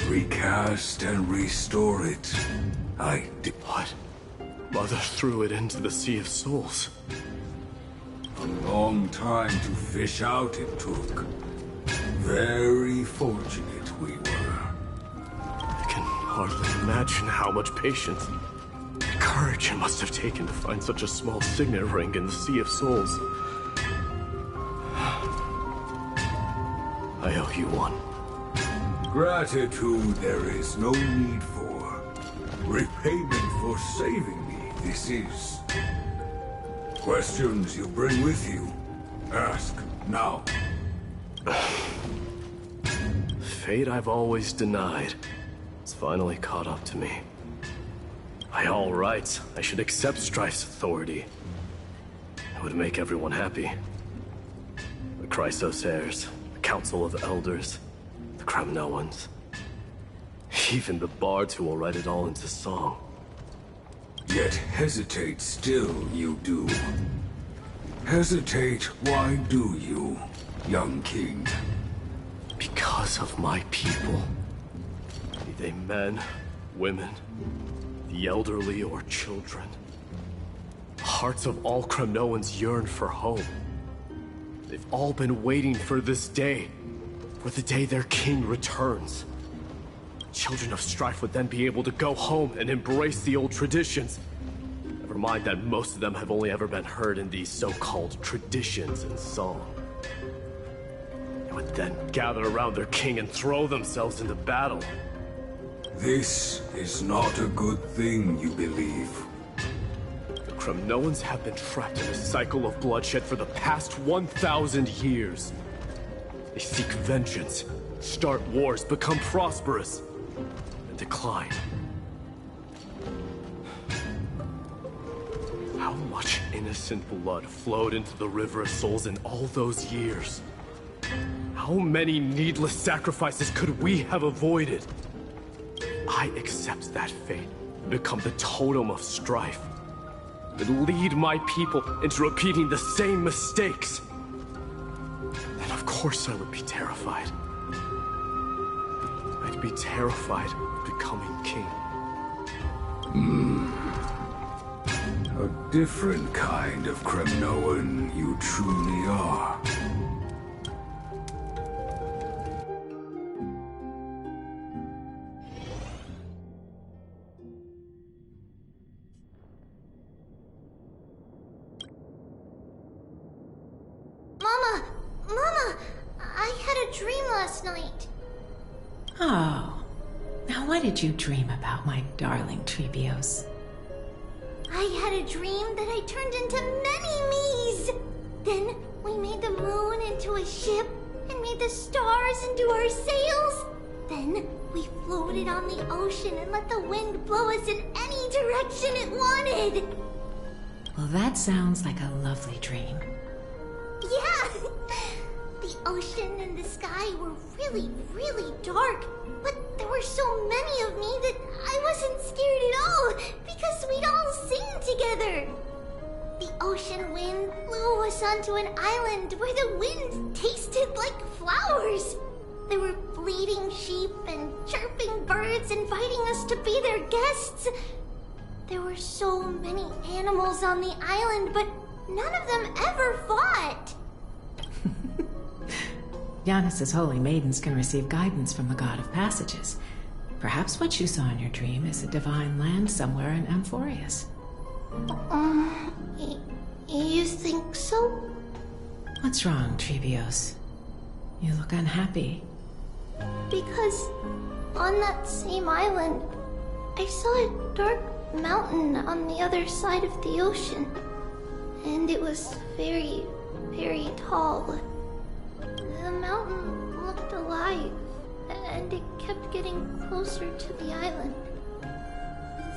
Recast and restore it. I did. What? Mother threw it into the Sea of Souls. A long time to fish out it took. Very fortunate we were. I can hardly imagine how much patience and courage it must have taken to find such a small signet ring in the Sea of Souls. I owe you one. Gratitude there is no need for. Repayment for saving me, this is. Questions you bring with you? Ask now. Fate I've always denied. It's finally caught up to me. By all rights, I should accept Strife's authority. It would make everyone happy. The Chrysos heirs, the Council of Elders, the Kremnoans, even the bards who will write it all into song. Yet hesitate still you do. Hesitate, why do you, young king? Because of my people. Be they men, women, the elderly, or children. Hearts of all Kremnoans yearn for home. They've all been waiting for this day, for the day their king returns. Children of Strife would then be able to go home and embrace the old traditions. Never mind that most of them have only ever been heard in these so-called traditions and song. They would then gather around their king and throw themselves into battle. This is not a good thing, you believe. The Kremnoans have been trapped in a cycle of bloodshed for the past 1,000 years. They seek vengeance, start wars, become prosperous, and decline. How much innocent blood flowed into the River of Souls in all those years? How many needless sacrifices could we have avoided? I accept that fate and become the totem of strife. And lead my people into repeating the same mistakes. Then of course I would be terrified. I'd be terrified of becoming king. A different kind of Kremnoan you truly are. Mama, I had a dream last night. Oh. Now what did you dream about, my darling Trebios? I had a dream that I turned into many me's. Then we made the moon into a ship and made the stars into our sails. Then we floated on the ocean and let the wind blow us in any direction it wanted. Well, that sounds like a lovely dream. Yeah! The ocean and the sky were really, really dark, but there were so many of me that I wasn't scared at all because we'd all sing together. The ocean wind blew us onto an island where the wind tasted like flowers. There were bleating sheep and chirping birds inviting us to be their guests. There were so many animals on the island, but none of them ever fought. Giannis's holy maidens can receive guidance from the God of Passages. Perhaps what you saw in your dream is a divine land somewhere in Amphorius. You think so? What's wrong, Trebios? You look unhappy. Because on that same island, I saw a dark mountain on the other side of the ocean. And it was very, very tall. The mountain looked alive, and it kept getting closer to the island.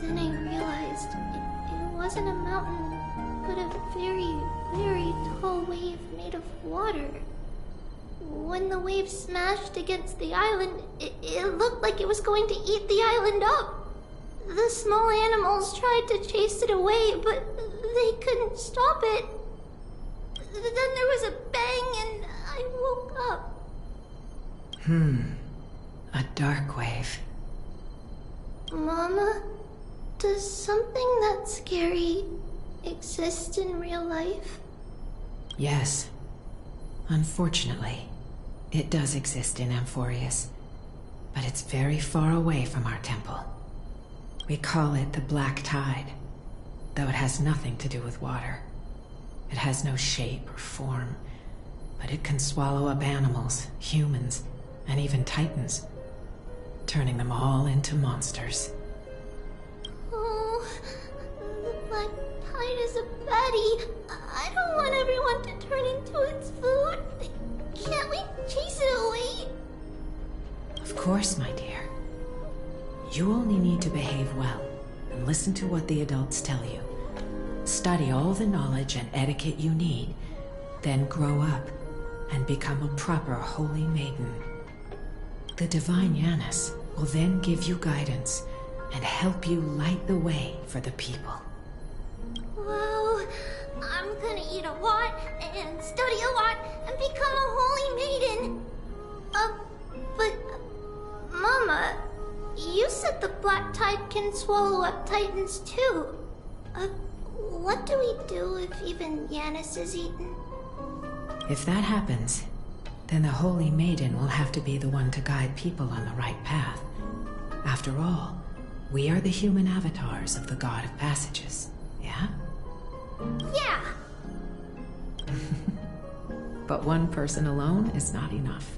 Then I realized it wasn't a mountain, but a very, very tall wave made of water. When the wave smashed against the island, it looked like it was going to eat the island up. The small animals tried to chase it away, but they couldn't stop it. Then there was a bang and I woke up. A dark wave. Mama, does something that scary exist in real life? Yes. Unfortunately, it does exist in Amphorius, but it's very far away from our temple. We call it the Black Tide, though it has nothing to do with water. It has no shape or form, but it can swallow up animals, humans, and even titans, turning them all into monsters. Oh, the Black Tide is a baddie. I don't want everyone to turn into its food. Can't we chase it away? Of course, my dear. You only need to behave well and listen to what the adults tell you. Study all the knowledge and etiquette you need, then grow up and become a proper holy maiden. The divine Yanis will then give you guidance and help you light the way for the people. Wow, I'm gonna eat a lot and study a lot and become a holy maiden. But Mama, you said the black tide can swallow up titans too. What do we do if even Yanis is eaten? If that happens, then the holy maiden will have to be the one to guide people on the right path. After all, we are the human avatars of the God of Passages, yeah? Yeah! But one person alone is not enough.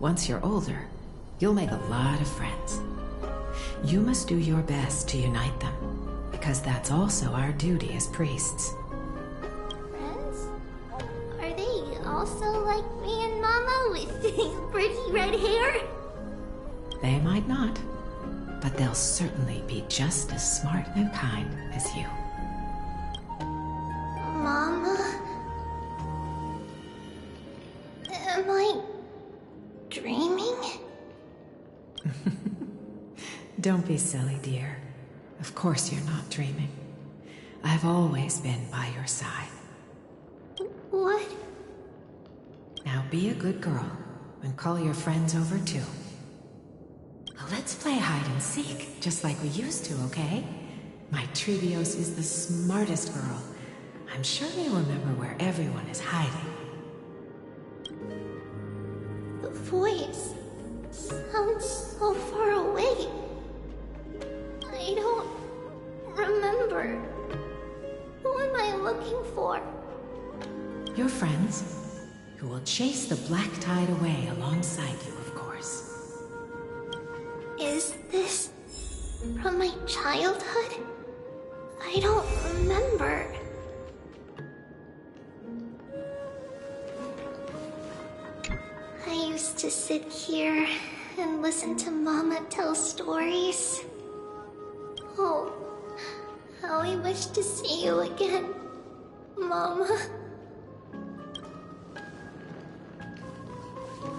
Once you're older, you'll make a lot of friends. You must do your best to unite them, because that's also our duty as priests. Friends? Are they also like me and Mama with pretty red hair? They might not, but they'll certainly be just as smart and kind as you. Mama? Am I dreaming? Don't be silly, dear. Of course you're not dreaming. I've always been by your side. What? Now be a good girl and call your friends over too. Let's play hide and seek, just like we used to, okay? My Trebios is the smartest girl. I'm sure they remember where everyone is hiding. The voice sounds so far away. I don't remember. Who am I looking for? Your friends, who will chase the black tide away alongside you, of course. Is this from my childhood? I don't remember. I used to sit here and listen to Mama tell stories. Oh, how I wish to see you again, Mama.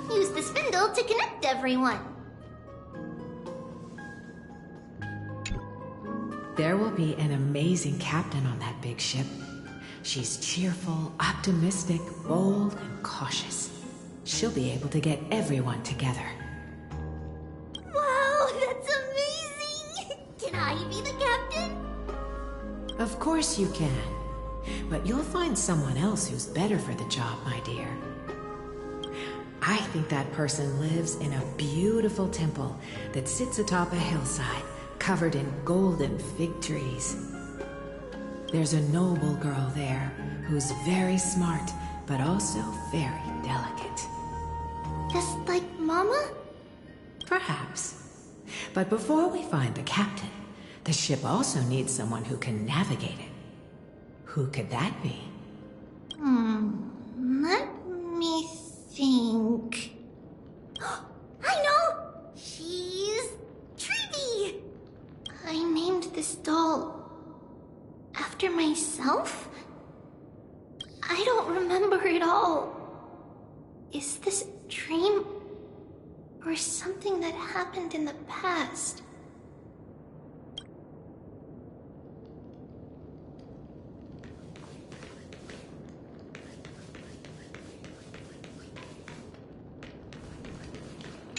Use the spindle to connect everyone. There will be an amazing captain on that big ship. She's cheerful, optimistic, bold, and cautious. She'll be able to get everyone together. Wow, that's amazing! Can I be the captain? Of course you can. But you'll find someone else who's better for the job, my dear. I think that person lives in a beautiful temple that sits atop a hillside, covered in golden fig trees. There's a noble girl there who's very smart, but also very delicate. Just like Mama? Perhaps. But before we find the captain, the ship also needs someone who can navigate it. Who could that be? Let me think. I know! She's Treeby! I named this doll after myself? I don't remember it all. Is this a dream? Or something that happened in the past?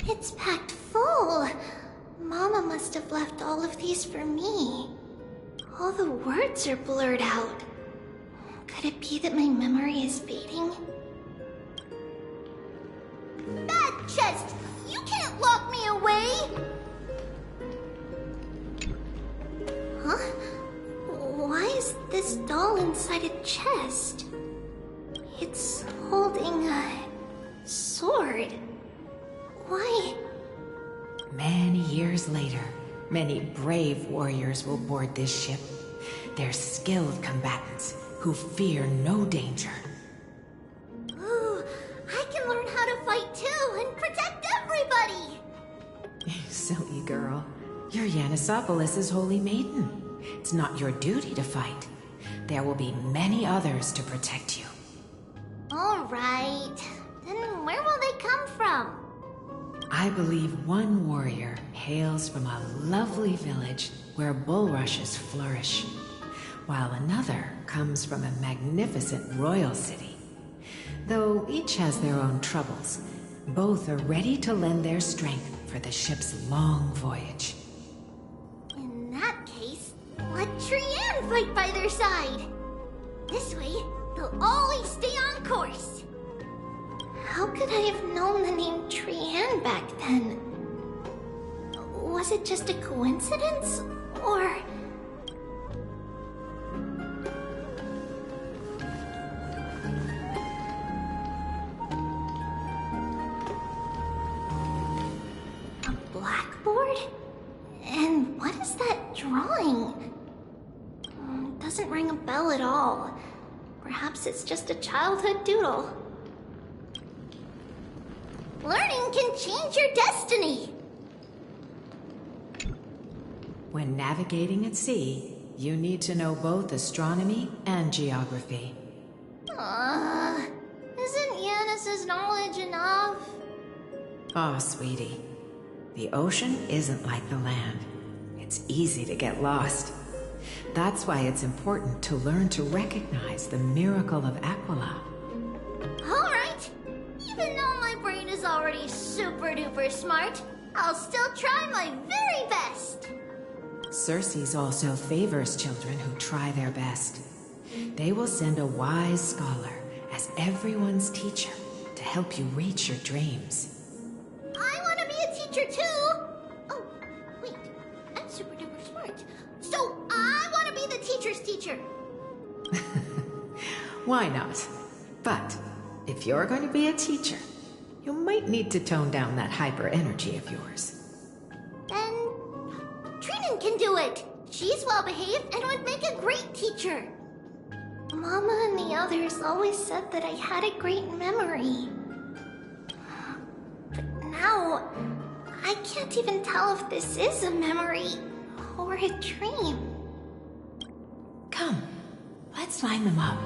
It's packed full. Mama must have left all of these for me. All the words are blurred out. Could it be that my memory is fading? Bad chest! You can't lock me away! Huh? Why is this doll inside a chest? It's holding a sword. Why? Many years later, many brave warriors will board this ship. They're skilled combatants who fear no danger. Ooh, I can learn how to fight too and protect everybody! Silly girl. You're Yanisopoulos' holy maiden. It's not your duty to fight. There will be many others to protect you. Alright. Then where will they come from? I believe one warrior hails from a lovely village where bulrushes flourish, while another comes from a magnificent royal city. Though each has their own troubles, both are ready to lend their strength for the ship's long voyage. In that case, let Trian fight by their side. This way, they'll always stay on course. How could I have known the name Trian back then? Was it just a coincidence, or... a blackboard? And what is that drawing? Doesn't ring a bell at all. Perhaps it's just a childhood doodle. Learning can change your destiny! When navigating at sea, you need to know both astronomy and geography. Isn't Yanis's knowledge enough? Oh, sweetie. The ocean isn't like the land. It's easy to get lost. That's why it's important to learn to recognize the miracle of Aquila. Alright! Even though my brain is already super duper smart, I'll still try my very best! Circe also favors children who try their best. They will send a wise scholar as everyone's teacher to help you reach your dreams. I want to be a teacher too! Oh, wait, I'm super duper smart. So I want to be the teacher's teacher! Why not? But if you're going to be a teacher, you might need to tone down that hyper energy of yours. Then Trinan can do it! She's well behaved and would make a great teacher! Mama and the others always said that I had a great memory. But now, I can't even tell if this is a memory or a dream. Come, let's line them up.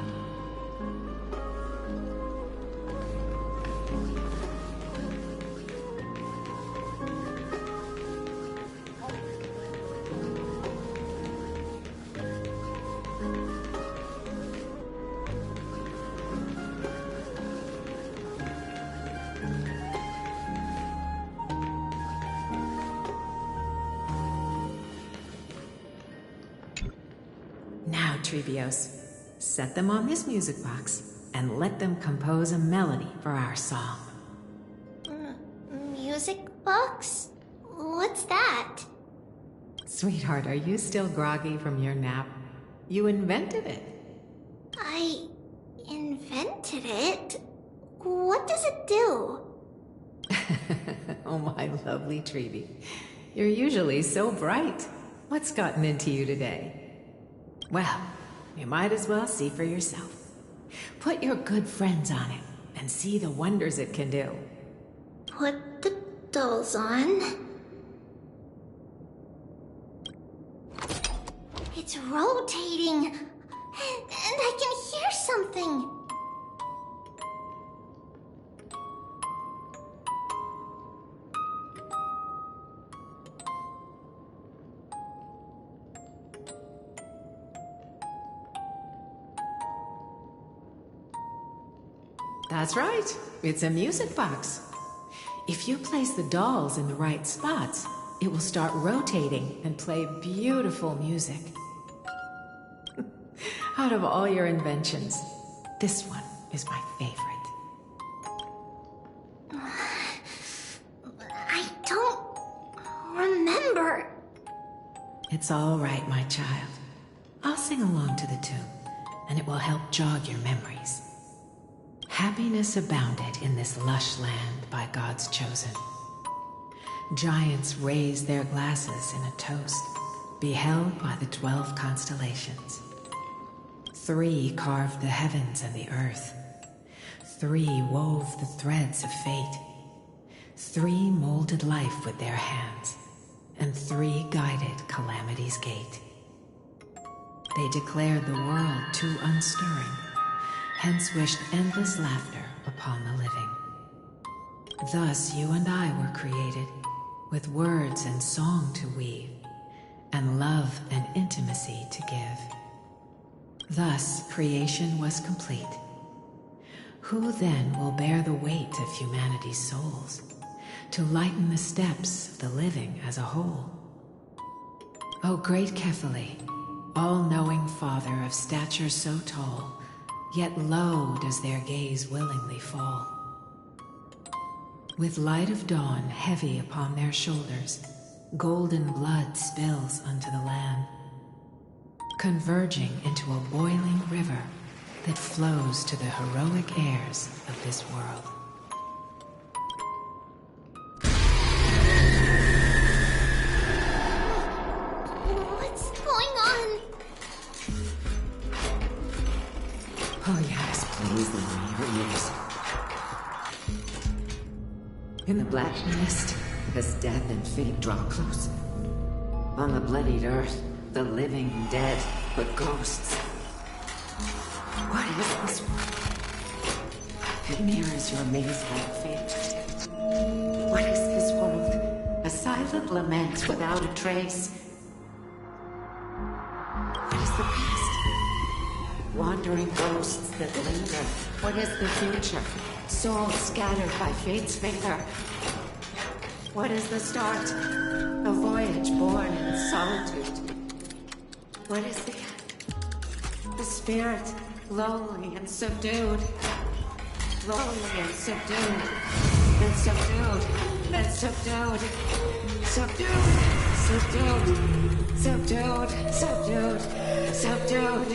Now, Trevios, set them on this music box and let them compose a melody for our song. Music box? What's that? Sweetheart, are you still groggy from your nap? You invented it. I invented it? What does it do? Oh, my lovely Trevi. You're usually so bright. What's gotten into you today? Well, you might as well see for yourself. Put your good friends on it and see the wonders it can do. Put the dolls on. It's rotating, and I can hear something. That's right. It's a music box. If you place the dolls in the right spots, it will start rotating and play beautiful music. Out of all your inventions, this one is my favorite. I don't remember. It's all right, my child. I'll sing along to the tune, and it will help jog your memories. Happiness abounded in this lush land by God's chosen. Giants raised their glasses in a toast, beheld by the 12 constellations. 3 carved the heavens and the earth. 3 wove the threads of fate. 3 molded life with their hands, and 3 guided calamity's gate. They declared the world too unstirring, hence wished endless laughter upon the living. Thus you and I were created, with words and song to weave, and love and intimacy to give. Thus creation was complete. Who then will bear the weight of humanity's souls, to lighten the steps of the living as a whole? O great Kephale, all-knowing Father of stature so tall, yet low does their gaze willingly fall. With light of dawn heavy upon their shoulders, golden blood spills unto the land, converging into a boiling river that flows to the heroic heirs of this world. What's going on? Oh yes, please lend me your ears. In the black mist, as death and fate draw close, on the bloodied earth, the living dead, but ghosts. What is this world? It mirrors your maze-like fate. What is this world? A silent lament without a trace. What is the past? Wandering ghosts that linger. What is the future? Souls scattered by fate's finger. What is the start? A voyage born in solitude. What is the end? The spirit, lonely and subdued. Lonely and subdued. And subdued. And subdued. Subdued. Subdued. Subdued. Subdued. Subdued.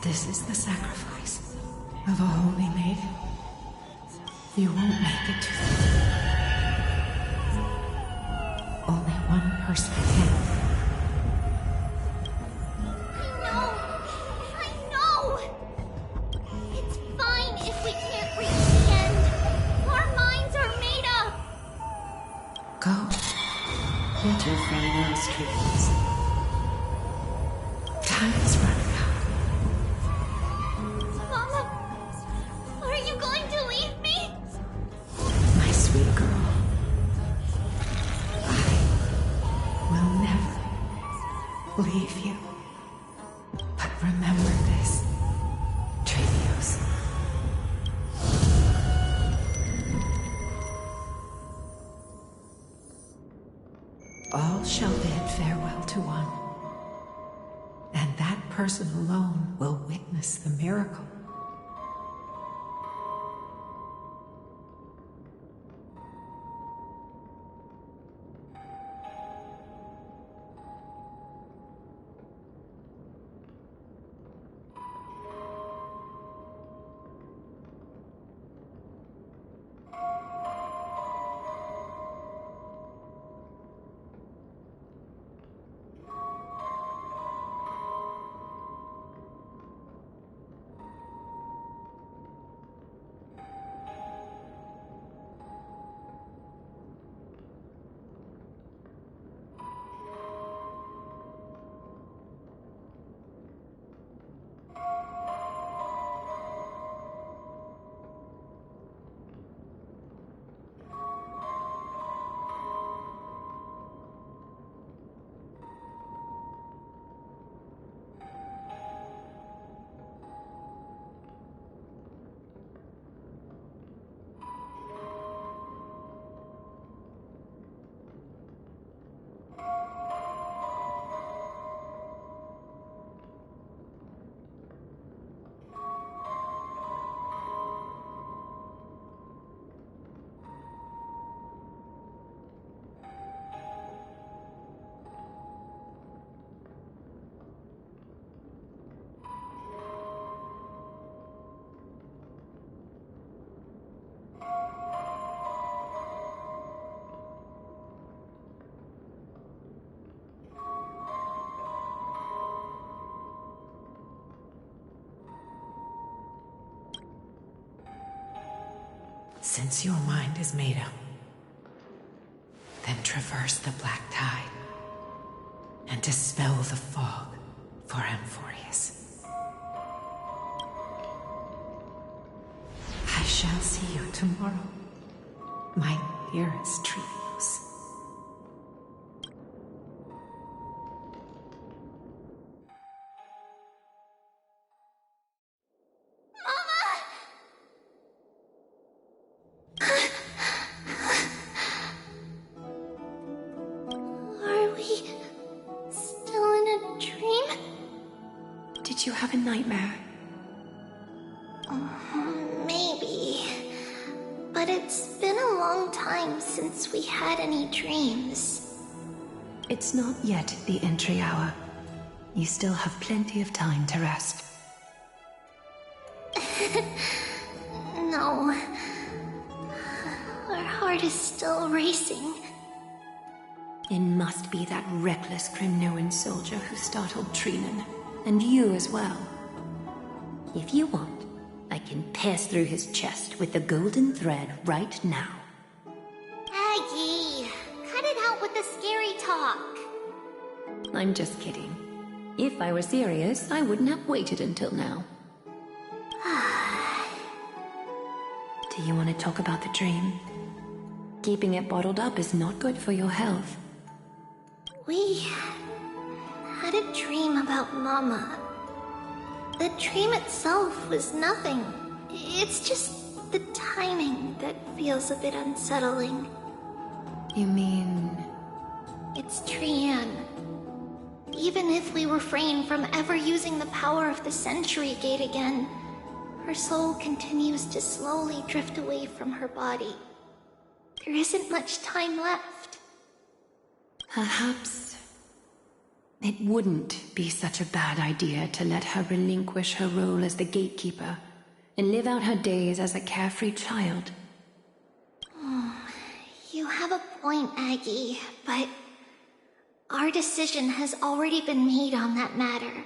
This is the sacrifice of a holy maiden. You won't make it to the only one person can. I know! It's fine if we can't reach the end. Our minds are made up. Go. Get your friend on streets. Time is running out. Mama, are you going to leave me? My sweet girl. I will never leave you. But remember this, Trevios. All shall bid farewell to one, and that person alone will witness the miracle. Since your mind is made up, then traverse the black tide and dispel the fog for Amphorius. I shall see you tomorrow, my dearest Trios. Are we still in a dream? Did you have a nightmare? Maybe. But it's been a long time since we had any dreams. It's not yet the entry hour. You still have plenty of time to rest. No. Our heart is still racing. It must be that reckless Kremnoan soldier who startled Trinan, and you as well. If you want, I can pierce through his chest with the golden thread right now. Aggie, cut it out with the scary talk. I'm just kidding. If I were serious, I wouldn't have waited until now. Do you want to talk about the dream? Keeping it bottled up is not good for your health. We had a dream about Mama. The dream itself was nothing. It's just the timing that feels a bit unsettling. You mean... It's Trian. Even if we refrain from ever using the power of the Century Gate again, her soul continues to slowly drift away from her body. There isn't much time left. Perhaps it wouldn't be such a bad idea to let her relinquish her role as the gatekeeper and live out her days as a carefree child. You have a point, Aggie, but our decision has already been made on that matter.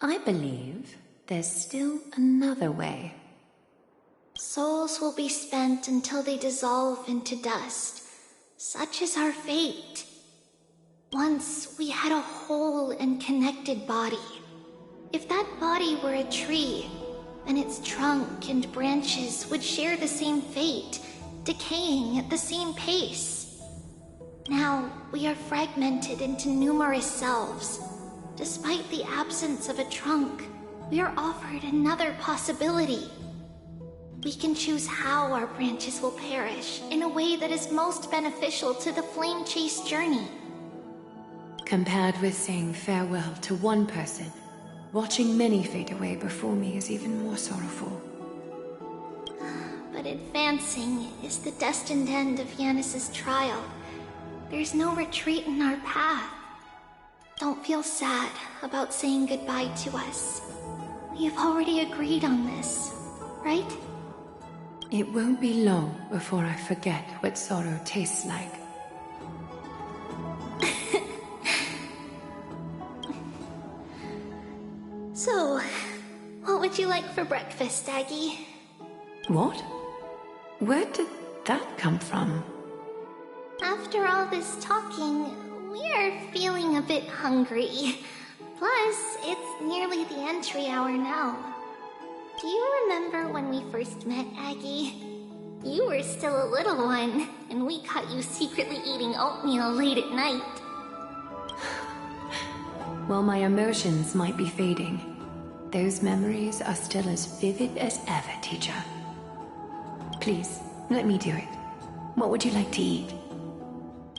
I believe there's still another way. Souls will be spent until they dissolve into dust. Such is our fate. Once we had a whole and connected body. If that body were a tree, then its trunk and branches would share the same fate, decaying at the same pace. Now, we are fragmented into numerous selves. Despite the absence of a trunk, we are offered another possibility. We can choose how our branches will perish in a way that is most beneficial to the Flame Chase journey. Compared with saying farewell to one person, watching many fade away before me is even more sorrowful. But advancing is the destined end of Yanis's trial. There's no retreat in our path. Don't feel sad about saying goodbye to us. We have already agreed on this, right? It won't be long before I forget what sorrow tastes like. So, what would you like for breakfast, Aggie? What? Where did that come from? After all this talking, we are feeling a bit hungry. Plus, it's nearly the entry hour now. Do you remember when we first met, Aggie? You were still a little one, and we caught you secretly eating oatmeal late at night. While my emotions might be fading, those memories are still as vivid as ever, teacher. Please, let me do it. What would you like to eat?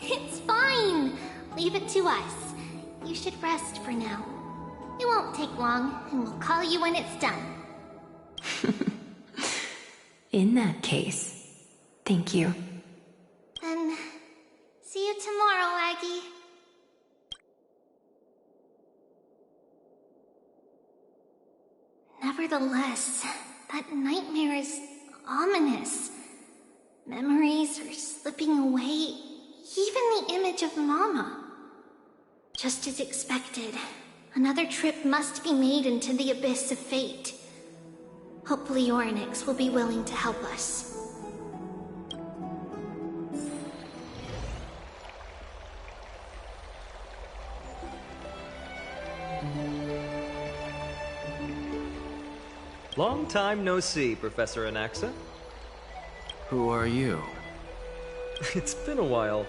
It's fine! Leave it to us. You should rest for now. It won't take long, and we'll call you when it's done. In that case, thank you. Then, see you tomorrow, Aggie. Nevertheless, that nightmare is ominous. Memories are slipping away, even the image of Mama. Just as expected, another trip must be made into the abyss of fate. Hopefully Orynyx will be willing to help us. Long time no see, Professor Anaxa. Who are you? It's been a while.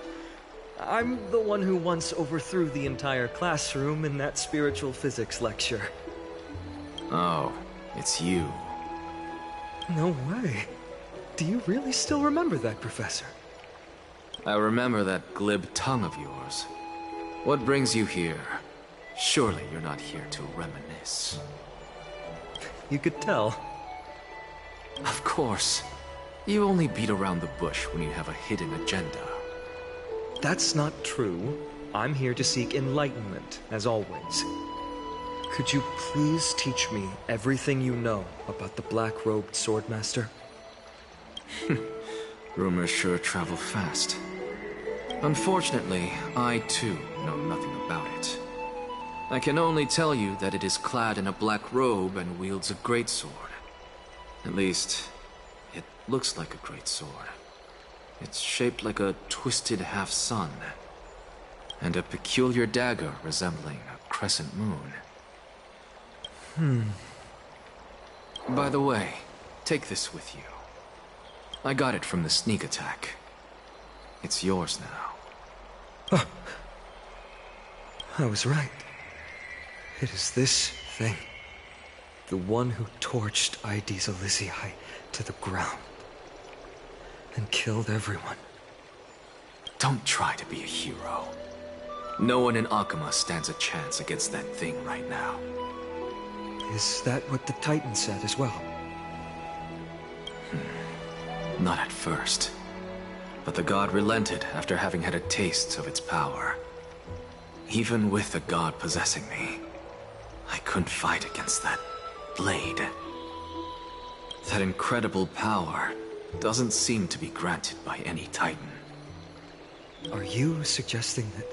I'm the one who once overthrew the entire classroom in that spiritual physics lecture. Oh, it's you. No way. Do you really still remember that, Professor? I remember that glib tongue of yours. What brings you here? Surely you're not here to reminisce. You could tell. Of course. You only beat around the bush when you have a hidden agenda. That's not true. I'm here to seek enlightenment, as always. Could you please teach me everything you know about the black-robed swordmaster? Rumors sure travel fast. Unfortunately, I too know nothing about it. I can only tell you that it is clad in a black robe and wields a greatsword. At least, it looks like a greatsword. It's shaped like a twisted half-sun, and a peculiar dagger resembling a crescent moon. By the way, take this with you. I got it from the sneak attack. It's yours now. I was right. It is this thing. The one who torched Aedes Elysiae to the ground. And killed everyone. Don't try to be a hero. No one in Akuma stands a chance against that thing right now. Is that what the Titan said as well? Not at first. But the god relented after having had a taste of its power. Even with the god possessing me, I couldn't fight against that blade. That incredible power doesn't seem to be granted by any Titan. Are you suggesting that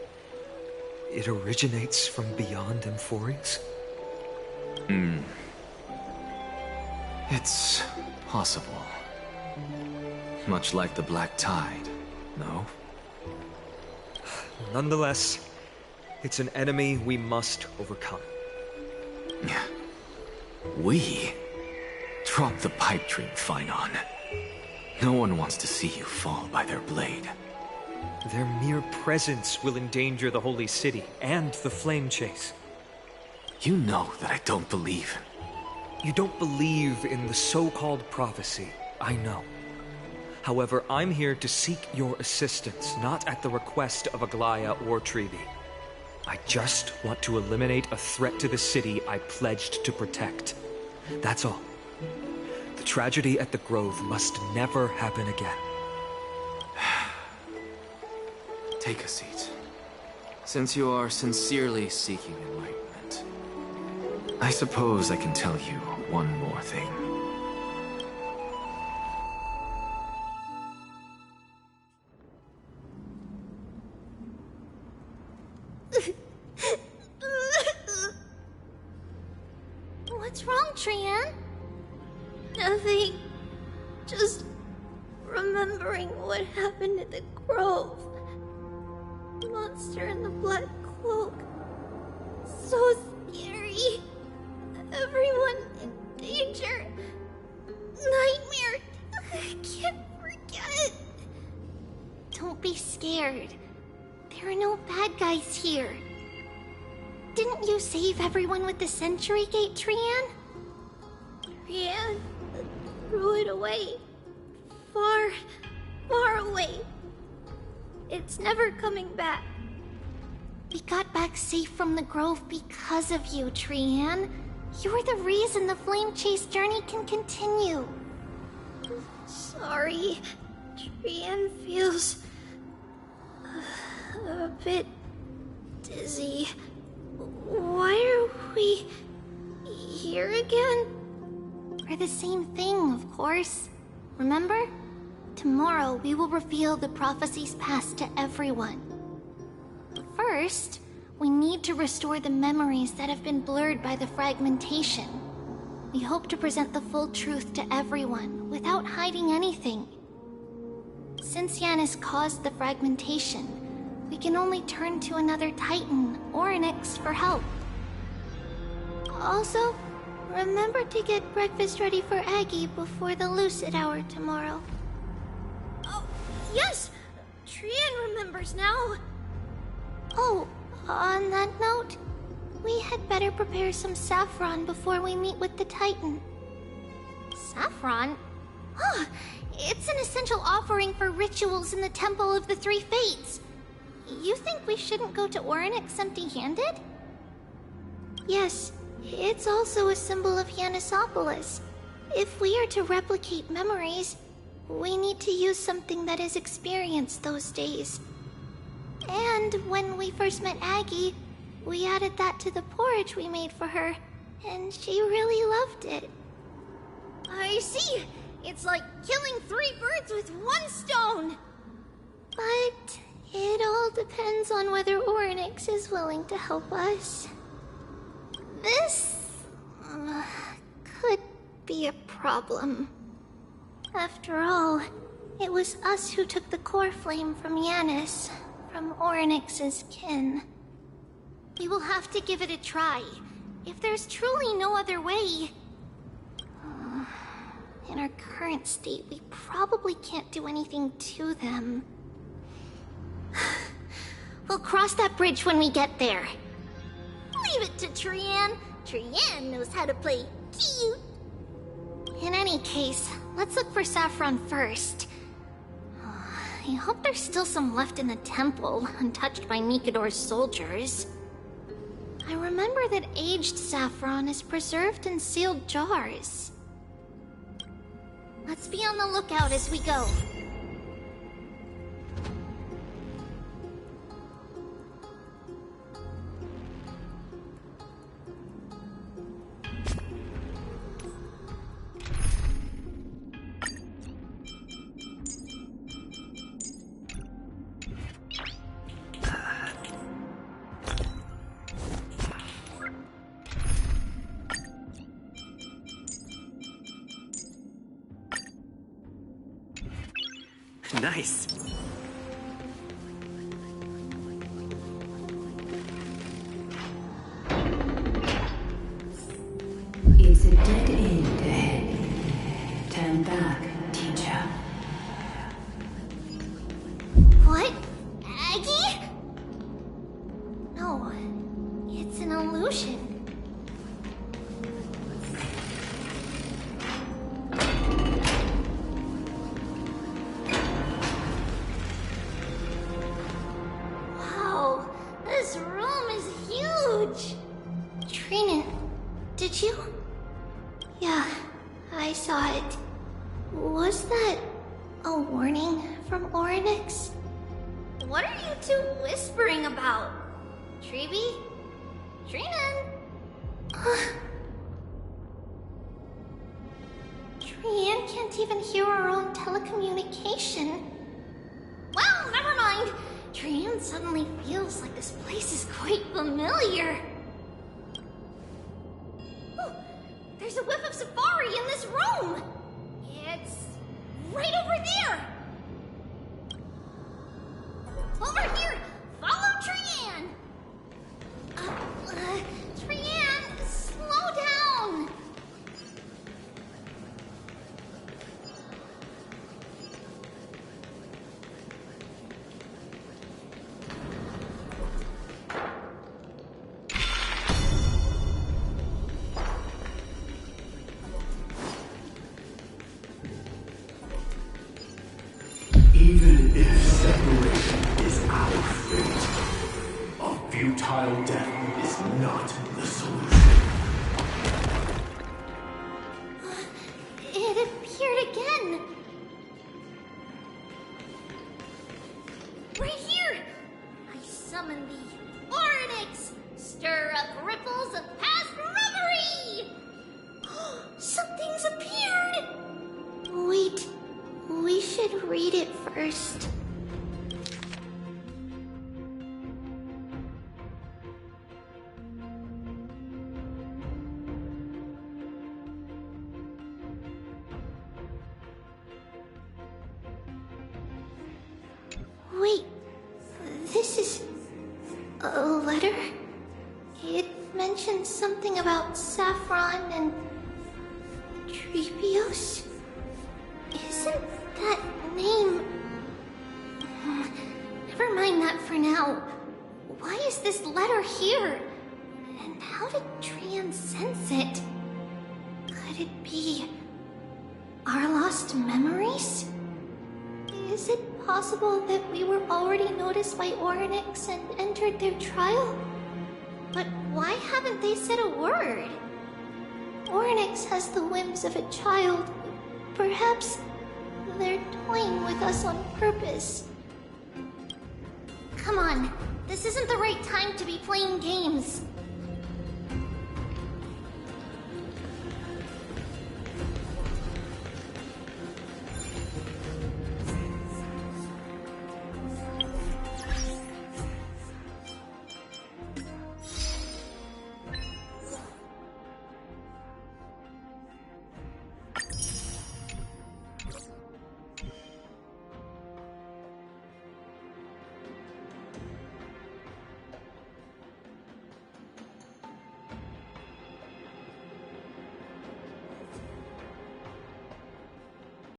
it originates from beyond Amphorius? It's possible. Much like the Black Tide, no? Nonetheless, it's an enemy we must overcome. We? Drop the pipe dream, Phynon. No one wants to see you fall by their blade. Their mere presence will endanger the Holy City and the Flame Chase. You know that I don't believe. You don't believe in the so-called prophecy, I know. However, I'm here to seek your assistance, not at the request of Aglaya or Trevi. I just want to eliminate a threat to the city I pledged to protect. That's all. The tragedy at the Grove must never happen again. Take a seat. Since you are sincerely seeking enlightenment, I suppose I can tell you one more thing. What's wrong, Trian? Nothing. Just remembering what happened at the Grove. The monster in the black cloak. So scary. Everyone in danger. Nightmare. I can't forget. Don't be scared. There are no bad guys here. Didn't you save everyone with the Century Gate, Trian? Trian threw it away. Far, far away. It's never coming back. We got back safe from the Grove because of you, Trian. You're the reason the Flame Chase journey can continue. Sorry. Trian feels a bit dizzy. Why are we here again? For the same thing, of course. Remember? Tomorrow we will reveal the prophecies past to everyone. But first, we need to restore the memories that have been blurred by the fragmentation. We hope to present the full truth to everyone without hiding anything. Since Yanis caused the fragmentation, we can only turn to another Titan, Oryx, for help. Also, remember to get breakfast ready for Aggie before the lucid hour tomorrow. Oh, yes! Trian remembers now! Oh, on that note, we had better prepare some saffron before we meet with the Titan. Saffron? Huh, it's an essential offering for rituals in the Temple of the Three Fates. You think we shouldn't go to Oryx empty-handed? Yes, it's also a symbol of Yanisopolis. If we are to replicate memories, we need to use something that has experienced those days. And when we first met Aggie, we added that to the porridge we made for her, and she really loved it. I see! It's like killing 3 birds with 1 stone! But it all depends on whether Oryx is willing to help us. This could be a problem. After all, it was us who took the core flame from Yanis, from Oryx's kin. We will have to give it a try, if there's truly no other way. In our current state, we probably can't do anything to them. We'll cross that bridge when we get there. Leave it to Trian. Trian knows how to play cute. In any case, let's look for saffron first. I hope there's still some left in the temple, untouched by Mikador's soldiers. I remember that aged saffron is preserved in sealed jars. Let's be on the lookout as we go. Nice. It's a dead end ahead. Turn back, teacher. What? Aggie? No, it's an illusion. Even if separation is our fate, a futile death is not the solution. It appeared again! Right here! I summon thee, Oryx! Stir up ripples of past memory! Something's appeared! Wait, we should read it first. Wait, this is a letter? It mentions something about Saffron and Treebios. Isn't that name... Never mind that for now. Why is this letter here? And how did Trian sense it? Could it be our lost memories? Is it possible that we were already noticed by Oryx and entered their trial? But why haven't they said a word? Oryx has the whims of a child. Perhaps they're toying with us on purpose. Come on, this isn't the right time to be playing games.